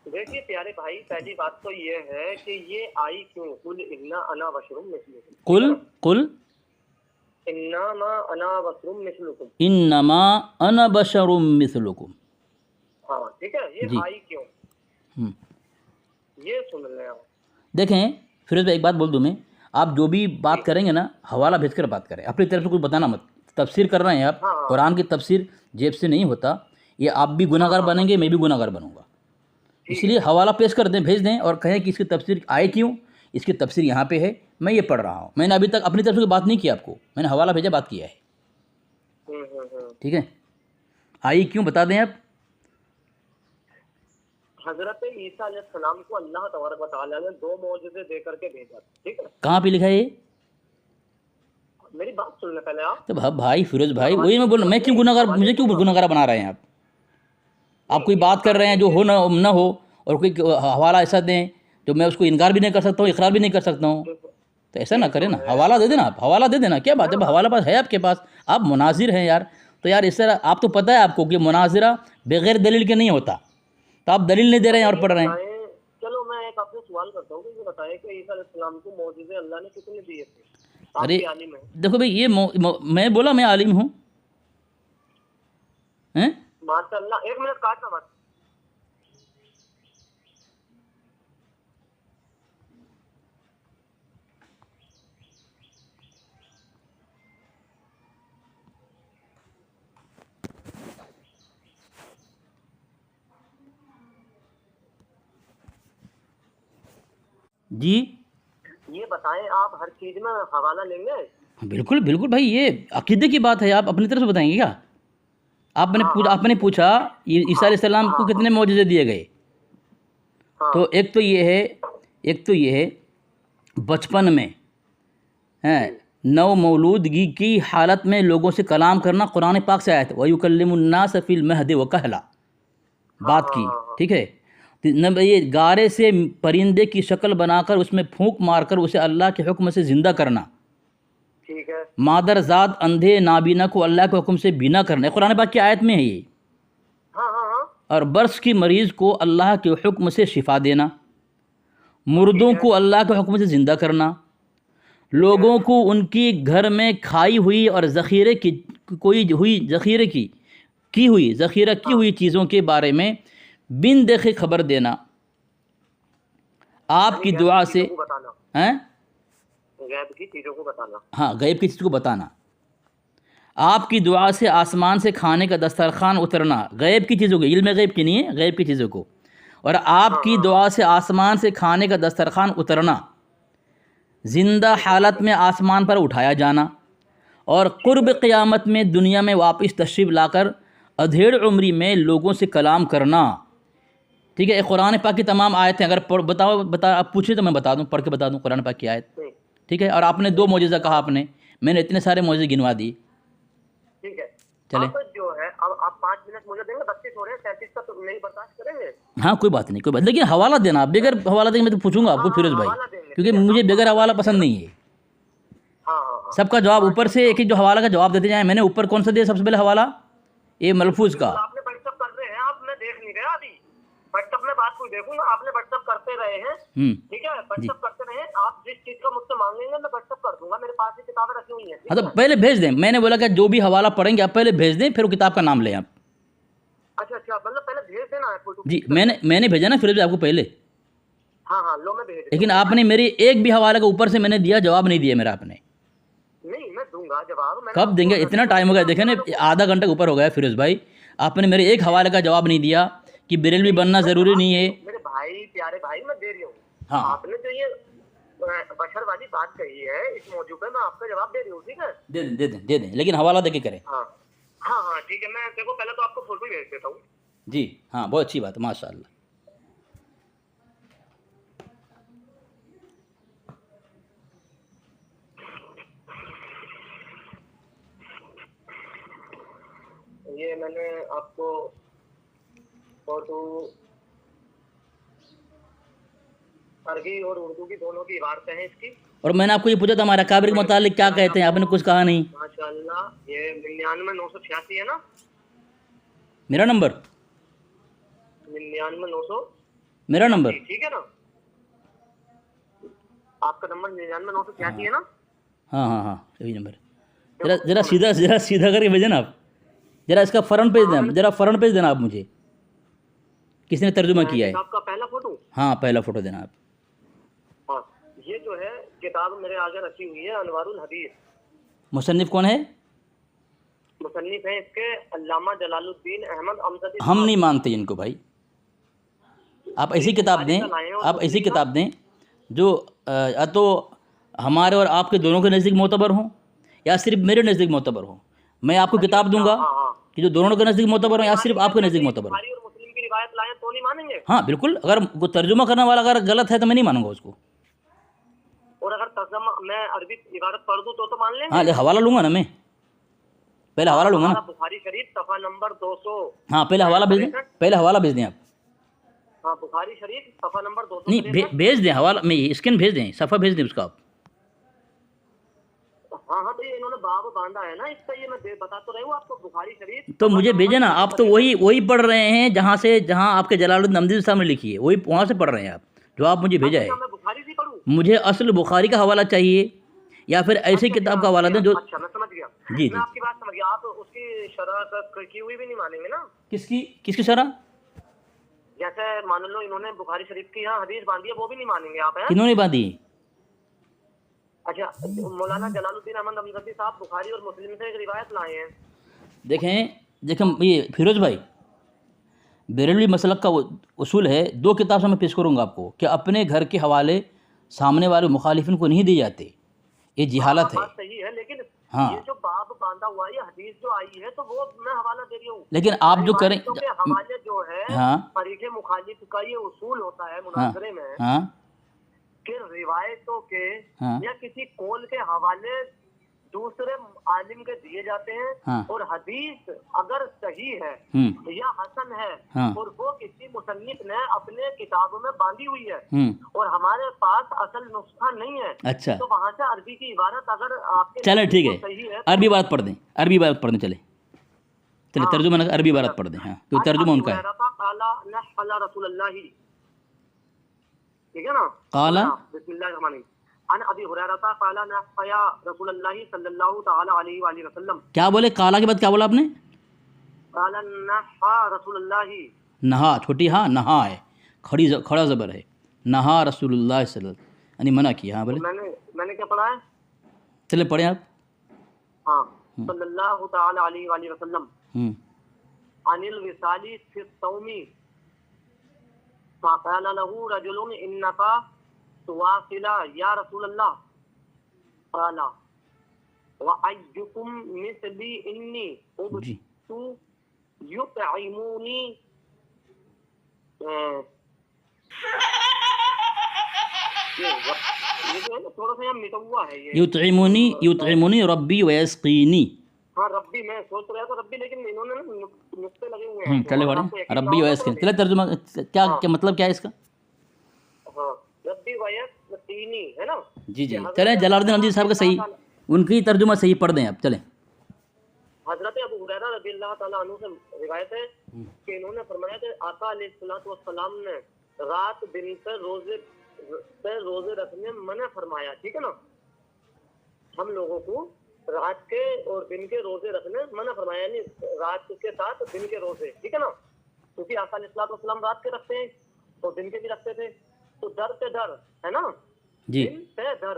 देखिए प्यारे भाई, पहली बात तो ये है कि ये आई क्यों, कुल इन्ना अना बशरुम मिस्लुकुम, कुल इन्नमा अना बशरुम मिस्लुकुम, इन्नमा अना बशरुम मिस्लुकुम। हाँ ठीक है, ये जी। आई क्यों, ये सुन रहे हो। देखें फिरोज भाई, एक बात बोल दूँ मैं, आप जो भी बात करेंगे ना, हवाला भेज कर बात करें, अपनी तरफ से कुछ बताना मत। तफसीर कर रहे हैं आप, हाँ। कुरान की तफसीर जेब से नहीं होता, ये आप भी गुनाहगार बनेंगे, मैं भी गुनाहगार बनूंगा। इसलिए हवाला पेश कर दें, भेज दें और कहें कि इसकी तफसीर आए क्यों, इसकी तफसीर यहाँ पे है, मैं ये पढ़ रहा हूँ। मैंने अभी तक अपनी तरफ से बात नहीं की आपको, मैंने हवाला भेजा, बात किया है। ठीक है, आई क्यों बता दें आप। हजरत ईसा अलैहिस्सलाम को अल्लाह तबारक व तआला ने 2 मौजूदे दे करके भेजा, ठीक है। कहाँ पे लिखा है ये? मेरी बात सुन ले पहले आप। तो भाई फिरोज भाई, वही मैं बोल रहा हूँ, मैं क्यों गुनाहगार, मुझे क्यों गुनाहगार बना रहे हैं आप कोई बात कर रहे हैं जो हो ना हो, और कोई हवाला ऐसा दें जो मैं उसको इनकार भी नहीं कर सकता हूँ, इकरार भी नहीं कर सकता हूँ। तो ऐसा ना करें ना, हवाला दे देना, आप हवाला दे देना, क्या बात है, हवाला पास है आपके पास, आप मुनाजिर हैं यार। तो यार इस तरह, आप तो पता है आपको कि मुनाजिरा बगैर दलील के नहीं होता, तो आप दलील नहीं दे रहे हैं और पढ़ रहे हैं। चलो मैं एक आपसे सवाल करता हूँ कि ये बताएं कि ईसा अलैहिस्सलाम को मौजूदे अल्लाह ने कितने दिए थे? अरे देखो भाई, ये मैं बोला मैं आलिम हूँ, हैं? माशाअल्लाह, 1 मिनट काटना मत। जी ये बताएं, आप हर चीज में हवाला लेंगे? बिल्कुल बिल्कुल भाई, ये अकीदे की बात है, आप अपनी तरफ से बताएंगे क्या? आपने पूछा ईसा अलैहिस्सलाम को कितने मौजूदे दिए गए, तो एक तो ये है बचपन में हैं, नव मौलूदगी की हालत में लोगों से कलाम करना, कुरान पाक से आया था, वयुकल्लिमुन्नास फिल महदि व कहला, बात की। ठीक है, ये गारे से परिंदे की शक्ल बनाकर उसमें फूंक मारकर उसे अल्लाह के हुक्म से ज़िंदा करना, ठीक है। मादरजात अंधे नाबीना को अल्लाह के हुक्म से बीना करना, कुरान पाक की आयत में है ये। और बर्स की मरीज़ को अल्लाह के हुक्म से शिफा देना, मुर्दों को अल्लाह के हुक्म से ज़िंदा करना, लोगों को उनकी घर में खाई हुई और ज़ख़ीरे की हुई चीज़ों के बारे में बिन देखे खबर देना, आपकी दुआ से हैं, गैब की चीज़ों को बताना। हाँ, गैब की चीज़ को बताना, आपकी दुआ से आसमान से खाने का दस्तरखान उतरना, गैब की चीज़ों को, इल्म गैब की नहीं है, गैब की चीज़ों को। और आपकी दुआ से आसमान से खाने का दस्तरखान उतरना, ज़िंदा हालत में आसमान पर उठाया जाना, और क़ुर्ब क़यामत में दुनिया में वापस तशरीफ़ लाकर अधेड़ उम्री में लोगों से कलाम करना। ठीक है, कुरान पाक की तमाम आयतें अगर आप पूछे तो मैं बता दूं, पढ़ के बता दूं कुरान पाक की आयत। ठीक है, और आपने 2 मौजज़ा कहा, मैंने इतने सारे मौजज़े गिनवा दिए। ठीक है, चले जो है अब आप 5 मिनट मुझे देंगे, 32 हो रहे हैं, 33 का तो नहीं बर्दाश्त करेंगे। हाँ कोई बात नहीं, लेकिन हवाला देना, बगैर हवाला देंगे मैं तो पूछूंगा आपको फिरोज भाई, क्योंकि मुझे बगैर हवाला पसंद नहीं है। सबका जवाब ऊपर से एक जो हवाला का जवाब देते जाए। मैंने ऊपर कौन सा दिया सबसे पहले हवाला? ये मलफूज का। आपने व्हाट्सएप कर रहे हैं, आप मैं देख नहीं गया अभी व्हाट्सएप में बात पूछ देखूंगा। आपने व्हाट्सएप करते रहे हैं, ठीक है, व्हाट्सएप करते रहे। आप जिस चीज का मुझसे मांगेंगे मैं व्हाट्सएप कर दूंगा। मेरे पास ही किताबें रखी हुई हैं। हाँ तो पहले भेज दें, मैंने बोला कि जो भी हवाला पढ़ेंगे आप पहले भेज दें, फिर वो किताब का नाम लें आप। अच्छा अच्छा, मतलब पहले भेज देना है फोटो। जी मैंने भेजा ना फिर आपको पहले। हाँ हाँ, लो मैं भेज। लेकिन आपने मेरी एक भी हवाले का ऊपर से मैंने दिया, जवाब नहीं दिया मेरा आपने। नहीं, मैं दूंगा जवाब। कब देंगे? इतना टाइम हो गया, देखे ना, आधा घंटा के ऊपर हो गया फिरोज भाई, आपने मेरे एक हवाले का जवाब नहीं दिया कि बरेलवी बनना ज़रूरी नहीं है। मेरे भाई, प्यारे भाई, मैं दे रही हूँ। हाँ आपने जो ये बशर वाली बात कही है, इस मौजू पे मैं आपका जवाब दे रही हूँ, ठीक है? दे दें, लेकिन हवाला दे के करें। हाँ हाँ हाँ, ठीक है। मैं देखो पहले तो आपको फोटो ही भेज देता हूँ। जी हाँ, बहुत अच्छी बात है, माशाल्लाह। ये मैंने आपको फोटो अरबी और उर्दू की दोनों की इबारतें हैं इसकी। और मैंने आपको ये पूछा था हमारा काबिर के मुतालिक क्या कहते हैं, आपने कुछ कहा नहीं। माशाल्लाह, ये 99,986 है ना? मेरा नंबर 99,900 मेरा नंबर ठीक है ना? आपका नंबर 99,986 है ना? हाँ हाँ हाँ, यही नंबर। जरा सीधा करके भेजें ना आप। जरा इसका फ्रंट पेज देना, जरा फ्रंट पेज देना आप मुझे, किसने तर्जुमा किया है। आपका पहला फोटो? हाँ पहला फोटो देना आप। हाँ, ये जो है किताब मेरे आगे रखी हुई है, अनवारुल हदीस। मुसन्निफ कौन है? मुसन्निफ है इसके अल्लामा जलालुद्दीन अहमद अमजदी। हम नहीं मानते इनको भाई, आप ऐसी किताब दें, आप ऐसी किताब दें जो या तो हमारे और आपके दोनों के नज़दीक मोतबर हों या सिर्फ मेरे नज़दीक मोतबर हो। मैं आपको किताब दूंगा कि जो दोनों के नज़दीक मोतबर हो या सिर्फ आपके नज़दीक मोतबर हो। बुखारी और मुस्लिम की रिवायत लाएं तो नहीं मानेंगे? हाँ बिल्कुल, अगर वो तर्जुमा करने वाला अगर गलत है तो मैं नहीं मानूंगा उसको। और अगर तर्जुमा मैं अरबी इबारत पढ़ दूं तो मान लेंगे? हाँ हवाला लूंगा ना, मैं पहले हवाला लूंगा ना। बुखारी शरीफ सफ़ा नंबर 200। हाँ पहले हवाला भेज दें, पहले हवाला भेज दें आप। हाँ, बुखारी शरीफ सफ़ा नंबर 200 नहीं भेज दें हवाला में, स्कैन भेज दें, सफ़ा भेज दें उसका आप। हाँ हाँ, तो ये इन्होंने बाब बांधा है ना इसका, ये मैं बता तो रही हूँ आपको। बुखारी शरीफ तो मुझे भेजे ना, आप तो वही पढ़ रहे हैं जहाँ आपके जलालुद्दीन अमजदी साहब ने लिखी है, वही वहाँ से पढ़ रहे हैं आप, जो आप मुझे भेजा है। मैं बुखारी से पढ़ूँ? मुझे असल बुखारी का हवाला चाहिए या फिर ऐसी किताब का हवाला दें जो। अच्छा, मैं समझ गया। जी मैं आपकी बात समझ गया। आप उसकी शरह की हुई भी नहीं मानेंगे ना? किसकी शरह? जैसे मान लो इन्होंने बुखारी शरीफ की यहाँ हदीस बांधी है, वो भी नहीं मानेंगे आप? हैं? किन्होंने बांधी? अच्छा, मौलाना जलालुद्दीन अहमद अमजदी साहब बुखारी और मुस्लिम से एक रिवायत लाए हैं। देखें ये फिरोज भाई, बरेलवी मसलक का उसूल है, दो किताब से मैं पेश करूँगा आपको कि अपने घर के हवाले सामने वाले मुखालिफिन को नहीं दिए जाते, ये जिहालत है। बात सही है, लेकिन हाँ, ये जो बाब बांधा हुआ है, ये हदीस जो आई है तो वो मैं हवाला दे रही हूँ। लेकिन आप जो करें हवाले जो है, हाँ फरीक़े मुखालिफ का ये उसूल होता है मुनाज़रे में, हाँ कि रिवायतों के हाँ या किसी कौल के हवाले दूसरे आलिम के दिए जाते हैं। हाँ। और हदीस अगर सही है या हसन है, हाँ। और वो किसी मुसन्निफ ने अपने किताबों में बांधी हुई है हम्म। और हमारे पास असल नुस्खा नहीं है, अच्छा, तो वहाँ से अरबी की इबारत अगर आपके चले ठीक है, सही है, अरबी बात पढ़ दें, अरबी बात पढ़ दें, चले तर्जुमा ना, अरबी बात पढ़ दें। हाँ, क्योंकि तर्जुमा उनका है। ठीक है ना? काला बिस्मिल्लाहिर्रहमानिर्रहीम। अन अबी हुरैरा क़ाला नहया रसूलुल्लाह सल्लल्लाहु तआला अलैहि वसल्लम। क्या बोले? काला के बाद क्या बोला आपने? क़ाला नहा रसूलुल्लाह। नहा, छोटी हाँ, नहा है, खड़ा ज़बर है, नहा रसूलुल्लाह सल्लल्लाहु, यानी मना किया। हाँ बोले, मैंने क्या पढ़ा है? चले पढ़े आप। हाँ, सल्लल्लाहु तआला अलैहि वसल्लम अनिल विसाली फी सौमी फ़क़ाल लहू रजुलुन इन्नका तुवासिला या रसूलल्लाह क़ाला व अय्युकुम मिस्ली इन्नी उबतु युतइमुनी। ये जो है ना थोड़ा सा यहाँ मिटा हुआ है, ये युतइमुनी रब्बी व यस्क़ीनी। हाँ, रब्बी मैं सोच रहा था रब्बी, लेकिन इन्होंने ना नुक्ते लगे हुए हैं। चले पढ़े, रब्बी व यस्क़ीनी, चले तर्जुमा क्या मतलब क्या है इसका? हाँ, रब्बी व यस्क़ीनी है ना? जी जी, चले जलालुद्दीन अमजदी साहब का सही, उनकी तर्जुमा सही पढ़ दें आप, चलें। हज़रत अबू हुरैरा रज़ियल्लाहु ताला अन्हु से रिवायत है कि इन्होंने फरमाया कि आका अलैहिस्सलातु वस्सलाम ने रात दिन पे रोजे रखने मना फरमाया, ठीक है ना। हम लोगों को रात के और दिन के रोजे रखने मना फरमाया, यानी रात के साथ दिन के रोजे, ठीक है ना। क्योंकि आका अलैहिस्सलाम रात के रखते हैं और दिन के भी रखते थे, तो दर पे दर है ना, जी, दिन पे दर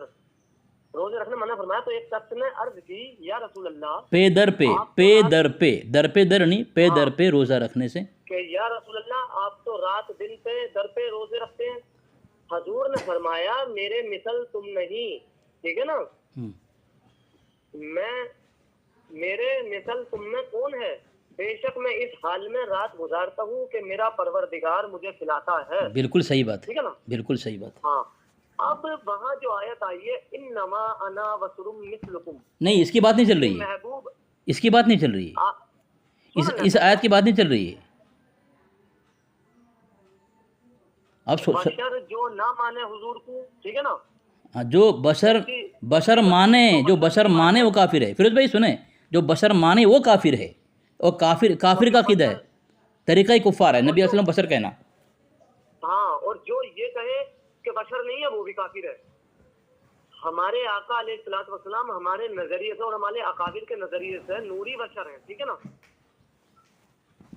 रोजे रखने मना फरमाया। तो एक शख्स ने अर्ज की, या रसूल अल्लाह, पे दर पे, पे दर पे, दर पे दर नहीं, पे दर पे रोज़ा रखने से, कि या रसूल अल्लाह आप तो रात दिन पे दर पे रोजे रखते हैं। हजूर ने फरमाया मेरे मिसल तुम नहीं, ठीक है ना। मेरे मिसल तुम में कौन है? बेशक मैं इस हाल में रात गुजारता हूँ कि मेरा परवरदिगार मुझे खिलाता है। बिल्कुल सही बात ठीक है ना, बिल्कुल सही बात। हाँ। अब वहाँ जो आयत आई है, इन्नमा अना वसरुम मिस्लुकुम, नहीं, इसकी बात नहीं चल रही है, महबूब इसकी बात नहीं चल रही है, इस आयत की बात नहीं चल रही है। अब बशर जो ना माने हुजूर को, ठीक है ना, जो बशर माने वो काफिर है। फिरोज भाई सुने, जो बशर माने वो काफिर है, और काफिर का किदा है, तरीका ही कुफ्फार है, नबी अस्सलाम वसल्लम बशर कहना। हाँ, और जो ये कहे कि बशर नहीं है वो भी काफिर है। हमारे आका अलैहिस्सलाम हमारे नजरिए से और हमारे अकाबिर के नजरिए से नूरी बशर है, ठीक है ना,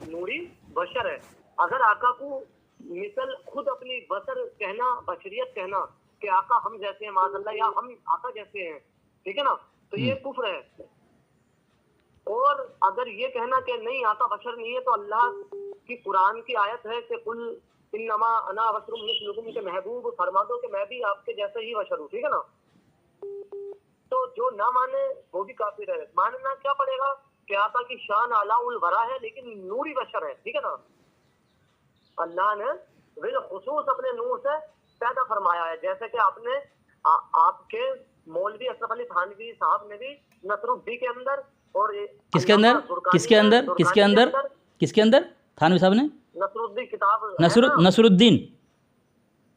नूरी बशर है। अगर आका को मिसल खुद अपनी बशर कहना, बशरियत कहना कि आका हम जैसे हैं माज़अल्लाह, या हम आका जैसे हैं, ठीक है ना, तो ये कुफ्र है। और अगर ये कहना कि नहीं आका बशर नहीं है, तो अल्लाह की कुरान की आयत है कि कुल इन्नमा अना बशरुम मिस्लुकुम, के महबूब फरमा दो कि मैं भी आपके जैसे ही बशर हूँ, ठीक है ना। तो जो ना माने वो भी काफिर है। मानना क्या पड़ेगा कि आका की शान आला उल वरा है, लेकिन नूरी बशर है, ठीक है ना। अल्लाह ने बिल खुसूस अपने नूर से पैदा फरमाया है, जैसे कि आपने आपके मौलवी अशरफ अली थानवी साहब ने भी नसरुद्दीन के अंदर और किसके अंदर थानवी साहब ने नसरुद्दीन किताब नसरुद्दीन,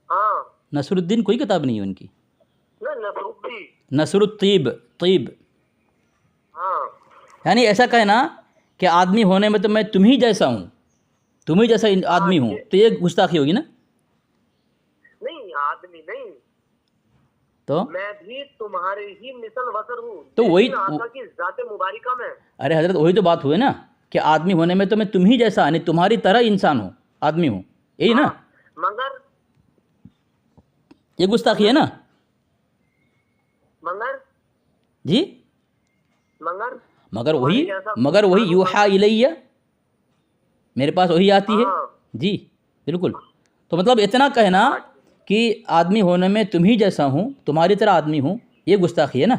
हाँ, नसरुद्दीन कोई किताब नहीं है उनकी, नसरुद्दीन तीब, हाँ, यानी ऐसा कहना कि आदमी होने में तो मैं तुम ही जैसा हूँ, तुम ही जैसा आदमी हूँ, तो ये गुस्ताखी होगी ना। नहीं, आदमी नहीं, तो मैं भी तुम्हारे ही मिसल वसर हूँ, तो वही आका की ज़ात मुबारिका में। अरे हजरत, वही तो बात हुई ना कि आदमी होने में तो मैं तुम ही जैसा, यानी तुम्हारी तरह इंसान हूँ, आदमी हूँ, यही ना। मगर ये गुस्ताखी है ना। जी, मगर वही यूहा इलैया, मेरे पास वही आती है। जी बिल्कुल। तो मतलब इतना कहना कि आदमी होने में तुम ही जैसा हूँ, तुम्हारी तरह आदमी हूँ, ये गुस्ताखी है ना।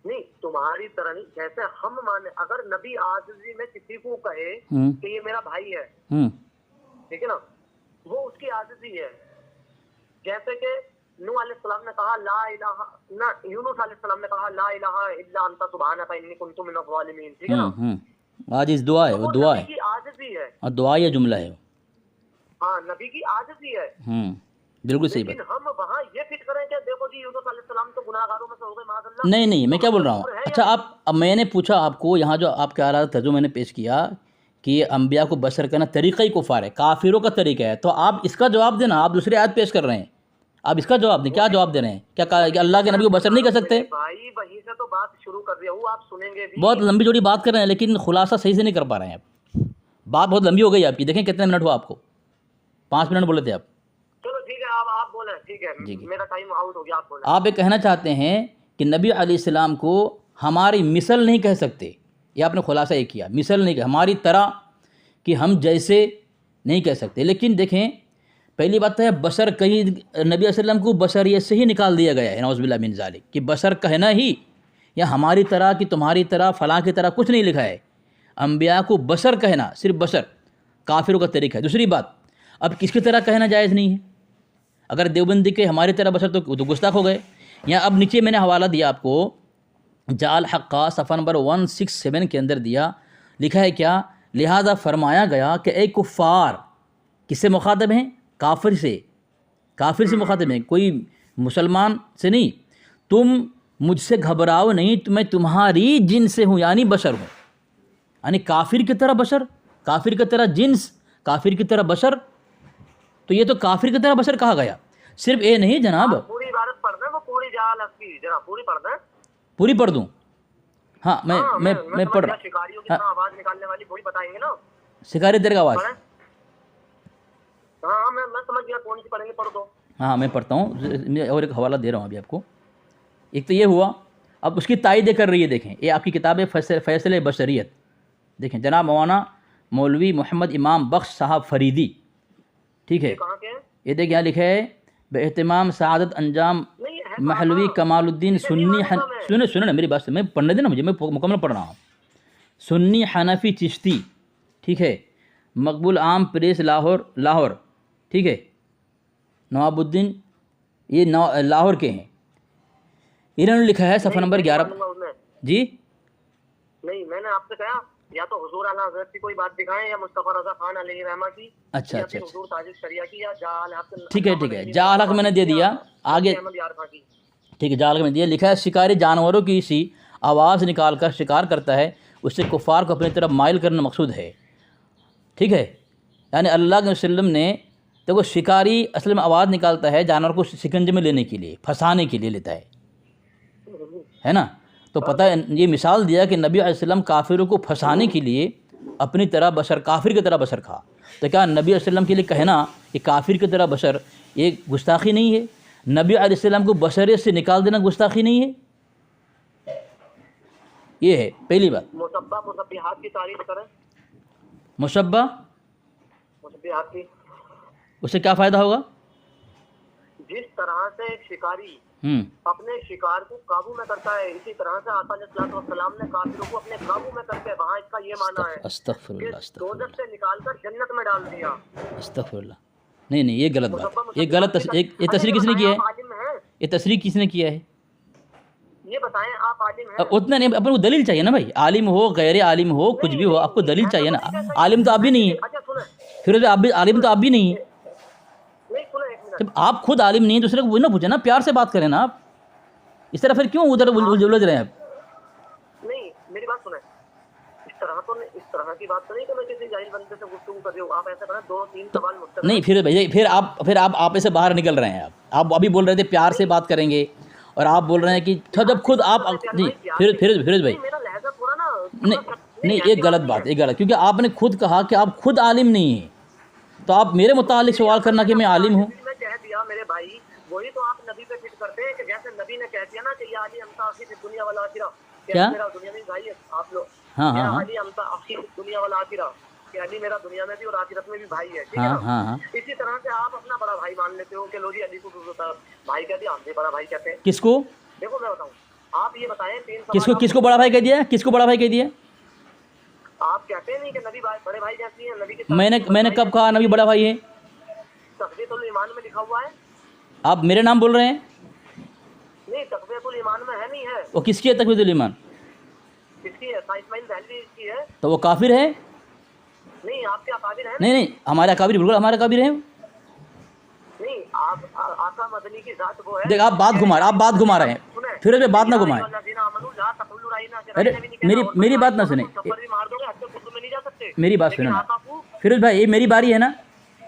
नहीं, तुम्हारी तरह नहीं, जैसे हम माने, अगर नबी आजिज़ी में किसी को कहे कि ये मेरा भाई है, ठीक है ना, वो उसकी आजिज़ी है। जैसे कि नूह अलैहिस्सलाम ने कहा ला इलाहा, ना यूनुस अलैहिस्सलाम ने कहा ला इलाहा इल्ला अंता सुब्हानका इन्नी कुन्तु मिनज़ ज़ालिमीन, ठीक है ना। आज इस दुआ है, वो दुआ है, की आजिज़ी है, और दुआ या जुमला है। हाँ, नबी की आजिज़ी है। बिल्कुल सही बात। लेकिन हम वहाँ ये फिट करें कि देखो जी यूनुस अलैहिस्सलाम तो गुनाहगारों में से हो गए माज़अल्लाह। नहीं, मैं क्या बोल रहा हूँ। अच्छा, अब मैंने पूछा आपको, यहाँ जो आपके आ रहा था, जो मैंने पेश किया कि अम्बिया को बशर करना तरीक़ा ही कुफ़ार है, काफिरों का तरीका है, तो आप इसका जवाब देना। आप दूसरी आयत पेश कर रहे हैं, आप इसका जवाब दें। क्या जवाब दे रहे हैं? क्या कहा कि अल्लाह के नबी को बशर नहीं कर सकते? भाई वहीं से तो बात शुरू कर रही हूँ, आप सुनेंगे भी। बहुत लंबी जोड़ी बात कर रहे हैं, लेकिन खुलासा सही से नहीं कर पा रहे हैं आप। बात बहुत लंबी हो गई आपकी। देखें कितने मिनट हुआ आपको, 5 मिनट बोले थे आप। चलो ठीक है, आप बोलें, ठीक है, मेरा टाइम आउट हो गया, आप बोलें। आप ये कहना चाहते हैं कि नबी अलैहिस्सलाम को हमारी मिसल नहीं कह सकते, ये आपने खुलासा ये किया, मिसल नहीं कह, हमारी तरह कि हम जैसे नहीं कह सकते। लेकिन देखें, पहली बात है बशर, कहीं नबी वसल्लम को बशरियत से ही निकाल दिया गया है, नौज़ुबिल्लाह मिन ज़ालिक, कि बशर कहना ही, या हमारी तरह कि तुम्हारी तरह फ़लाँ की तरह कुछ नहीं लिखा है। अम्बिया को बशर कहना, सिर्फ बशर, काफिरों का तरीका है। दूसरी बात, अब किसकी तरह कहना जायज़ नहीं है। अगर देवबंदी के हमारी तरह बशर तो गुस्ताख हो गए। या अब नीचे मैंने हवाला दिया आपको, जाल हक़्क़ा सफ़ा नंबर 167 के अंदर दिया, लिखा है क्या, लिहाजा फरमाया गया कि ए कुफ़ार, किससे मुखातब हैं? काफिर से मुखातब हैं, कोई मुसलमान से नहीं। तुम मुझसे घबराओ नहीं, तो मैं तुम्हारी जिन्स से हूँ, यानी बशर हूँ, यानी काफिर की तरह बशर, काफिर की तरह जिन्स, काफिर की तरह बशर, तो ये तो काफिर की तरह बशर कहा गया। सिर्फ ये नहीं जनाब, पूरी इबारत पढ़ दें, वो पूरी जाल की जरा पूरी पढ़ दें। पूरी पढ़ दूँ? हाँ मैं पढ़ रहा। शिकारियों की तरह आवाज निकालने वाली पूरी बताएंगे ना, शिकारी देर का आवाज़। हाँ मैं समझ गया, कौन सी पढ़ेंगे, पढ़ दो। हाँ मैं पढ़ता हूँ और एक हवाला दे रहा हूँ अभी आपको। एक तो ये हुआ, अब उसकी तायद कर रही है। देखें ये आपकी किताब है फैसल बशरियत, देखें जनाब मौलाना मौलवी मोहम्मद इमाम बख्श साहब फरीदी, ठीक है। कहाँ के हैं? ये देख यहाँ लिखा है बेहतमाम सआदत अंजाम महलवी कमालुद्दीन सुन्नी सुने ना मेरी बात से, मैं पढ़ने देना मुझे, मैं मुकम्मल पढ़ रहा हूँ। सुन्नी हनफी चिश्ती, ठीक है, मकबूल आम प्रेस लाहौर, ठीक है, नवाबुद्दीन, ये लाहौर के हैं। इन्होंने लिखा है सफ़ा नंबर 11 जी। नहीं मैंने आपसे कहा या तो हुजूर आला हज़रत की कोई बात दिखाएं या मुस्तफ़ा रज़ा खान अलैहि रहमा की, अच्छा हुजूर ताजिद शरिया की, या जाल हक, ठीक है जाल हक मैंने दे दिया आगे, ठीक है जाल हक मैंने दिया। लिखा है शिकारी जानवरों की सी आवाज़ निकाल कर शिकार करता है, उससे कुफ़ार को अपनी तरफ माइल करना मकसूद है, ठीक है। यानी अल्लाह के वसल्लम ने तो वो शिकारी असल में आवाज़ निकालता है जानवर को शिकंजे में लेने के लिए, फंसाने के लिए लेता है ना। तो पता है ये मिसाल दिया कि नबी अलैहिस्सलाम काफिरों को फंसाने के लिए अपनी तरह बशर, काफिर की तरह बशर खा। तो क्या नबी अलैहिस्सलाम के लिए कहना कि काफिर की तरह बशर ये गुस्ताखी नहीं है? नबी अलैहिस्सलाम को बशरियत से निकाल देना गुस्ताखी नहीं है? ये है पहली बात। मुसब्बा मुसब्बिहात की तारीफ करें। मुसब्बा मुसब्बिहात की, उससे क्या फ़ायदा होगा? जिस तरह से एक शिकारी अपने शिकार को काबू में करता है, इसी तरह से आका अलैहिस्सलाम ने काफिरों को अपने काबू में करके, वहाँ इसका ये माना है अस्तगफिरुल्लाह दोज़ख से निकालकर जन्नत में डाल दिया। अस्तगफिरुल्लाह, नहीं ये गलत बात, ये गलत ये तस्रीह किसने किया है? ये तस्रीह किसने किया है? ये बताएं, आप आलिम हैं? उतना नहीं, अपन को दलील चाहिए ना भाई, आलिम हो गैर आलिम हो कुछ भी हो, आपको दलील चाहिए ना। आलिम तो आप भी नहीं है, फिर आप भी आलिम तो आप भी नहीं है। जब आप खुद आलिम नहीं है दूसरे को वो ना पूछे ना, प्यार से बात करें ना आप, इस तरह फिर क्यों उधर उलझ रहे हैं आप? नहीं मेरी बात सुने, इस तरह की बात तो नहीं कि मैं किसी जाहिल बंदे से गुफ्तगू कर रही हूँ। आप ऐसा करें 2-3 सवाल मुझसे नहीं, फिर भैया फिर आप ऐसे बाहर निकल रहे हैं। आप अभी बोल रहे थे प्यार से बात करेंगे और आप बोल रहे हैं कि जब खुद आप नहीं, फिर भाई नहीं ये गलत बात, ये गलत, क्योंकि आपने खुद कहा कि आप खुद आलिम नहीं है, तो आप मेरे मुतालिक सवाल करना कि मैं आलिम हूँ। मेरे भाई वही तो आप नबी पे फिट करते हैं कि जैसे नबी ने कह दिया ना कि या अली हमता आखिर दुनिया वाला आखिरा, क्या मेरा दुनिया में भाई है आप लोग, हाँ अली हमता आखिर दुनिया वाला आखिरा, कि अली मेरा दुनिया में भी और आखिरत में भी भाई है, ठीक है ना। इसी तरह से आप अपना बड़ा भाई मान लेते हो कि लो जी अली को भाई कह दिया, हमसे बड़ा भाई कहते हैं। किसको? देखो मैं बताऊँ, आप ये बताएं किसको बड़ा भाई कह दिया? किसको बड़ा भाई कह दिया? आप कहते नहीं कि नबी बड़े भाई जैसी है नबी के? मैंने कब कहा नबी बड़ा भाई है? तक़वीयतुल ईमान में लिखा हुआ है। आप मेरे नाम बोल रहे हैं? नहीं तक़वीयतुल ईमान में है, नहीं है। वो किसकी है तक़वीयतुल ईमान? किसकी है? इस्माइल दहलवी की है। तो वो काफिर है? नहीं आपके अकाबिर हैं। नहीं हमारे अकाबिर, बिल्कुल हमारे अकाबिर हैं। नहीं आप आका मदनी की जात वो है। देख आप बात घुमा रहे हैं, फिर भी बात ना घुमाएं। अरे मेरी बात ना सुने, मेरी बात सुने ना फिरोज भाई, ये मेरी बारी है ना,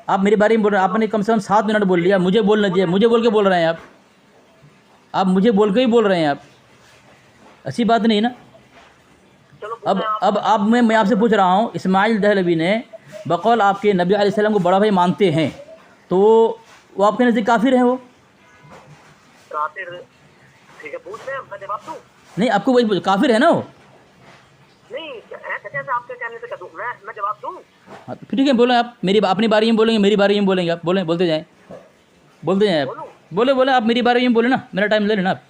आप मेरी बारी में बोल रहे हैं। आपने कम से कम 7 मिनट बोल लिया, मुझे बोलना चाहिए, मुझे बोल के बोल रहे हैं आप मुझे बोल के ही बोल रहे हैं आप, अच्छी बात नहीं ना। अब मैं आपसे पूछ रहा हूँ, इस्माइल दहलवी ने बकौल आपके नबी अलैहिस्सलाम को बड़ा भाई मानते हैं, तो वो आपके नज़दीक काफिर हैं? वो काफिर, ठीक है पूछ रहे हैं, मैं जवाब दूं? नहीं आपको वही काफिर है ना वो? नहीं कैसे आपके कहने से कहूँ मैं जवाब दूं? हाँ तो ठीक है बोले आप, मेरी अपनी बारी में बोलेंगे, मेरी बारी में बोलेंगे आप, बोलते जाएं आप, बोले आप मेरी बारी में बोले ना, मेरा टाइम ले लेना आप,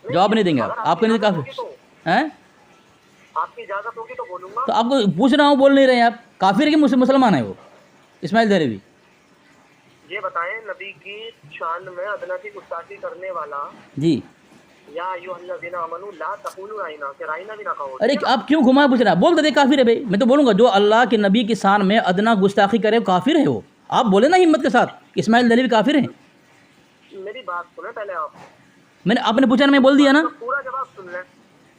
जवाब नहीं देंगे आप, आपके नहीं काफिर हैं? आपकी इजाजत होगी तो बोलूंगा। तो आपको पूछ रहा हूँ, बोल नहीं रहे हैं आप। काफिर की मुसलमान है वो इस्माइल दहलवी? ये बताएं नबी की शान में अदना की गुस्ताखी करने वाला जी, या अय्युहल्लज़ीना आमनू ला तक़ूलू राइना, कि राइना भी ना कहो। अरे आप क्यों घुमा पूछ रहे हैं? बोल दे काफिर है भाई, मैं तो बोलूँगा जो अल्लाह के नबी की शान में अदना गुस्ताखी करे वो काफिर है। वो आप बोले ना हिम्मत के साथ इस्माइल दहलवी काफिर हैं। मेरी बात सुने पहले आपने पूछा ना, मैं बोल दिया ना, पूरा जवाब सुन लें।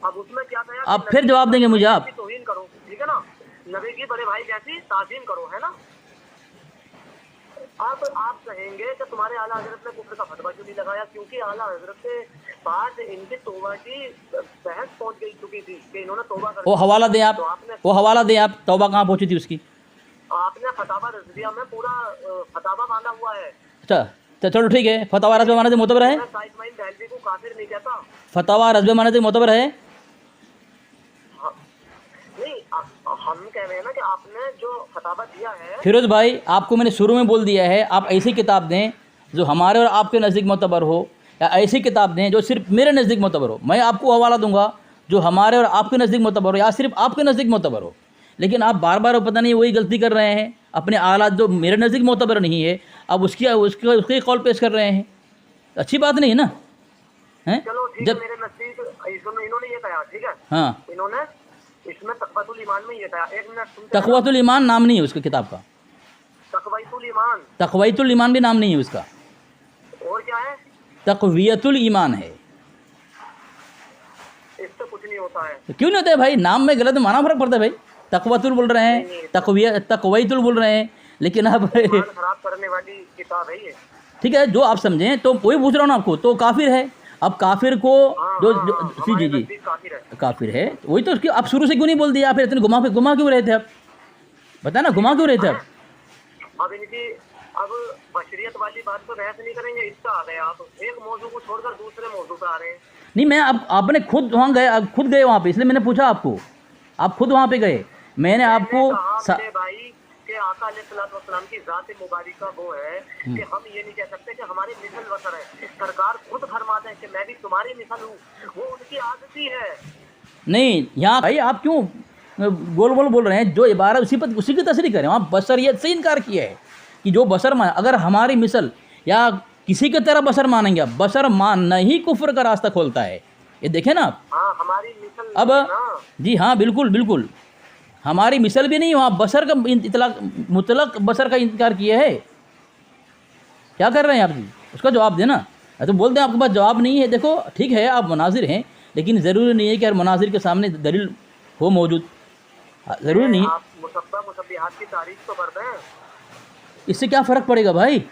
अब उसमें क्या कहा? आप फिर जवाब देंगे मुझे आप? तौहीन करो, ठीक है ना, नबी की बड़े भाई जैसी ताजीम करो, है ना। अब आप कहेंगे कि तुम्हारे आला हजरत ने कुफ्र का फतवा क्यों नहीं लगाया, क्योंकि आला हजरत के पास इनकी तौबा की बहस पहुंच गई चुकी थी कि इन्होंने तौबा कर वो हवाला दें आप, तो आपने वो हवाला दें आप, तौबा कहाँ पहुँची थी उसकी। आपने फतावा रज़विया में पूरा फतावा बांधा हुआ है। अच्छा तो चलो ठीक है, फतवा रज़्वे माने से मोतबर है, मैं साइद इस्माइल दहलवी को काफिर नहीं कहता। फतवा रज़्वे माने से मोतबर है। हाँ, नहीं हम कह रहे हैं ना कि आपने जो फतावा दिया है। फिरोज भाई आपको मैंने शुरू में बोल दिया है, आप ऐसी किताब दें जो हमारे और आपके नज़दीक मोतबर हो, या ऐसी किताब दें जो सिर्फ मेरे नज़दीक मोतबर हो। मैं आपको हवाला दूंगा जो हमारे और आपके नज़दीक मोतबर हो, या सिर्फ आपके नज़दीक मोतबर हो। लेकिन आप बार बार पता नहीं वही गलती कर रहे हैं, अपने आलात जो मेरे नज़दीक मोतबर नहीं है अब उसके कॉल पेश कर रहे हैं। अच्छी बात नहीं है ना, हैं। चलो ठीक है, मेरे नज़दीक इन्होंने ये कहा, ठीक है, हाँ, इन्होंने इसमें तक़वतुल ईमान में ये कहा। एक मिनट सुनते, तक़वतुल ईमान नाम नहीं है उसकी किताब का, तक़वतुल ईमान, तक़वतुल ईमान भी नाम नहीं है उसका, और क्या है, तक़वियतुल ईमान है। इससे कुछ नहीं होता है। तो क्यों नहीं होता है भाई, नाम में गलत माना फर्क पड़ता है भाई। तक़वतुल बोल रहे हैं, तक़वैतुल बोल रहे हैं, लेकिन अब ईमान खराब करने वाली किताब है ये। ठीक है जो आप समझें, तो वही पूछ रहा हूँ ना आपको, तो काफिर है। अब काफिर को जो जी जी काफिर है, काफिर है, वही तो उसकी आप शुरू से क्यों नहीं बोल दिया, फिर इतने घुमा क्यों रहे थे आप, बताए ना, घुमा क्यों रहे थे आप। अब इनकी अब बशरियत वाली बात तो बहस नहीं करेंगे, इसका आ गए आप एक मौजू को छोड़कर दूसरे मौजू पे आ रहे हैं। नहीं मैं अब आपने खुद वहाँ गए, आप खुद गए वहाँ पे, इसलिए मैंने पूछा आपको, आप खुद वहाँ पे गए, मैंने आपको मेरे भाई के आका अलैहिस्सलाम की ज़ात मुबारका वो है कि हम ये नहीं कह सकते कि हमारे मिसल वसर है। सरकार खुद फरमाते हैं कि मैं भी तुम्हारी मिसल हूँ, वो उनकी आदती है। नहीं यहाँ भाई आप क्यों गोल गोल बोल रहे हैं, जो इबारत उसी की तस्रीह करें। वहाँ बशरियत से इनकार किया है कि जो बशर मान, अगर हमारी मिसल या किसी की तरह बशर मानेंगे, बशर मानना ही कुफ्र का रास्ता खोलता है, ये देखें ना आप। हाँ, हमारी मिसल अब जी हाँ बिल्कुल बिल्कुल, हमारी मिसल भी नहीं, वहाँ बशर का इतलाक मुतलक बशर का इनकार किया है। क्या कर रहे हैं आप जी, उसका जवाब देना। तो बोलते हैं आपके पास जवाब नहीं है। देखो ठीक है आप मुनाजिर हैं, लेकिन ज़रूरी नहीं है कि हर मुनाजिर के सामने दलील हो मौजूद, ज़रूरी नहीं। आप मुसब्बिहात की तारीफ तो करते हैं, इससे क्या फ़र्क पड़ेगा भाई।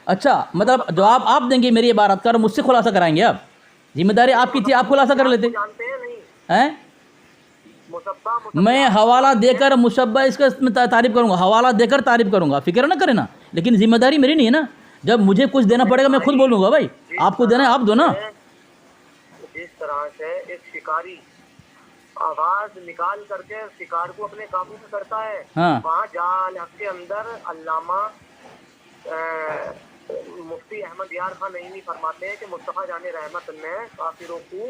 अच्छा मतलब जवाब आप देंगे मेरी इबारत का और मुझसे खुलासा कराएंगे आप, जिम्मेदारी आपकी थी, आप खुलासा कर लेते जानते हैं नहीं हैं। मुसब्बा मैं हवाला देकर मुशब्बा इसका तारीफ़ करूँगा, हवाला देकर तारीफ़ करूँगा, फिक्र ना करें ना, लेकिन जिम्मेदारी मेरी नहीं है ना। जब मुझे कुछ देना पड़ेगा मैं खुद बोलूँगा भाई, आपको देना है आप दो ना। जिस तरह से एक शिकारी आवाज निकाल करके शिकार को अपने काबू में करता है, हाँ। वहाँ जाल हक के अंदर अल्लामा मुफ्ती अहमद यार खान नईमी फरमाते हैं कि मुस्तफा जाने रहमत ने काफिरों को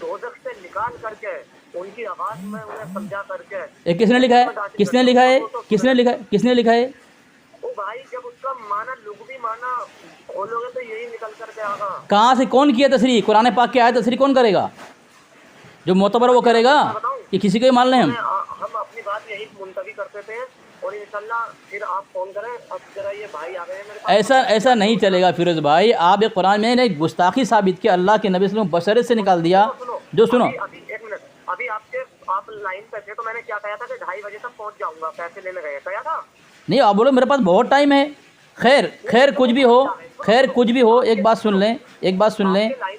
दोज़ख से निकाल करके उनकी आवाज में उन्हें समझा करके। ये किसने लिखा है, किसने लिखा है, किसने लिखा है, किसने लिखा है। ओ भाई जब उसका माना लुग़वी माना खोलोगे तो यही निकल करके आगा। कहाँ से कौन किया तस्रीह, कुरान पाक की आयत तस्रीह कौन करेगा, जो मोतबर वो करेगा कि किसी को ही मान लें हम अपनी बात यही मुंतवी करते थे और इंशाल्लाह फिर आप फोन करें। अब जरा ये भाई आ गए हैं मेरे पास। ऐसा नहीं चलेगा फिरोज भाई, आप एक कुरान में ने गुस्ताखी साबित की, अल्लाह के नबी सल्लल्लाहु अलैहि वसल्लम बशरत से निकाल दिया। जो सुनो अभी एक मिनट, अभी आप लाइन पे थे तो मैंने क्या कहा था कि 2:30 बजे तक पहुंच जाऊंगा, पैसे लेने गए कहा था। नहीं आप बोलो मेरे पास बहुत टाइम है। खैर कुछ भी हो, एक बात सुन लें, लाइन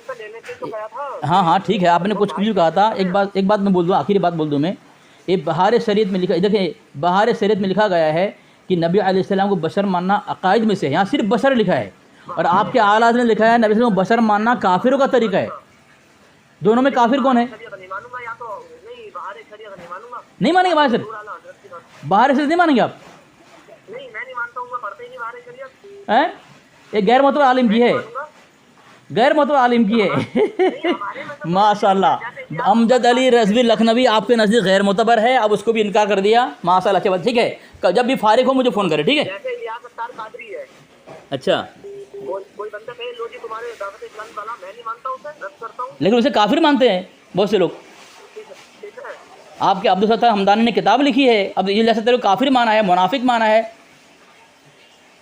पे लेने के तो कहा था। हाँ ठीक है, आपने कुछ भी कहा था। एक बात मैं बोल दूँ, आखिरी बात बोल दूँ मैं। ये बहार शरीयत में लिखा, देखिए बहार शरीयत में लिखा गया है कि नबी अलैहिस्सलाम को बशर मानना अकायद में से है। यहाँ सिर्फ बशर लिखा है, और आपके आला ने लिखा है नबी अलैहिस्सलाम को बशर मानना काफिरों का तरीका है। दोनों में काफिर कौन है। नहीं मानेंगे बहार शरीयत, बहार शरीयत नहीं मानेंगे आप। नहीं मैं नहीं मानता हूँ, मैं पढ़ते ही नहीं बहार शरीयत हैं, ये गैर मोतबर आलिम की है, गैर मोतबर आलिम की है। माशाल्लाह अमजद अली रज़वी लखनवी आपके नज़दीक गैर मोतबर है, अब उसको भी इनकार कर दिया माशाल्लाह। अच्छी बात, ठीक है, जब भी फारिग हो मुझे फ़ोन करें, ठीक है। जैसे इलियास अत्तार कादरी है, अच्छा कोई बंदा कहे लो जी तुम्हारे दावत इस्लाम वाला, मैं नहीं मानता उसे, रद्द करता हूँ। लेकिन उसे काफिर मानते हैं बहुत से लोग। ठीक है, आपके अब्दुल सत्तार हमदानी ने किताब लिखी है, अब इलियास अत्तार को काफिर माना है, मुनाफिक माना है,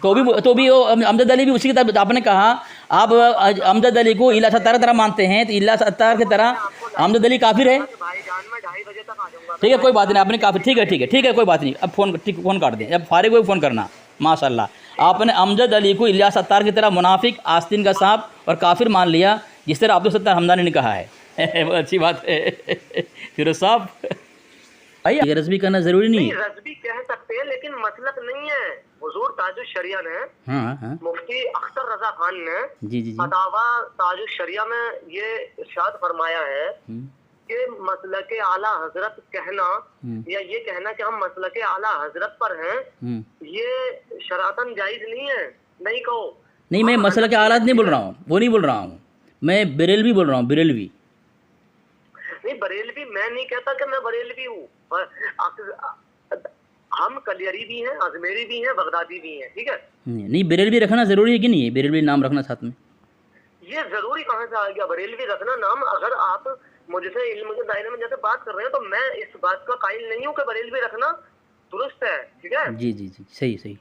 तो भी वो अमजद अली भी उसी किताब। आपने कहा आप अमजद अली को इलियास अत्तार की तरह मानते हैं, तो इलियास अत्तार की तरह आमजद अली काफिर है? भाईजान मैं 2:30 बजे तक आ जाऊंगा। ठीक है, कोई बात नहीं, आपने काफिर, ठीक है ठीक है ठीक है, कोई बात नहीं, अब फ़ोन काट दें, अब फारिग हुए फ़ोन करना। माशाल्लाह आपने अमजद अली को इलियास सत्तार की तरह मुनाफिक, आस्तीन का सांप और काफिर मान लिया, जिस तरह अब्दुल सत्तार हमदानी ने कहा है। बहुत अच्छी बात है फिरोज साहब। भाई रज़वी करना ज़रूरी नहीं है। रज़वी कह सकते हैं लेकिन मतलब नहीं है। हुजूर ताजुश शरिया ने, हाँ हाँ मुफ्ती अख्तर रजा खान ने जी जी जी फतावा ताजुश शरिया में ये इरशाद फरमाया है कि मसलके आला हजरत कहना या ये कहना कि हम मसलके आला हजरत पर हैं, ये शरातन जायज नहीं है। नहीं कहो। नहीं, मैं मसलके आलात नहीं बोल रहा हूँ, वो नहीं बोल रहा हूँ, मैं बरेलवी बोल रहा हूँ, बरेलवी नहीं। बरेलवी मैं नहीं कहता कि मैं बरेलवी हूँ। हम कलियरी भी हैं, अजमेरी भी हैं, बगदादी भी हैं, ठीक है। नहीं, बरेलवी रखना ज़रूरी है कि नहीं है? बरेलवी नाम रखना साथ में ये ज़रूरी कहाँ से आ गया बरेलवी रखना नाम? अगर आप मुझसे इल्म के दायरे में जैसे बात कर रहे हैं तो मैं इस बात का कायल नहीं हूँ कि बरेलवी रखना दुरुस्त है, ठीक है। जी जी जी, सही सही।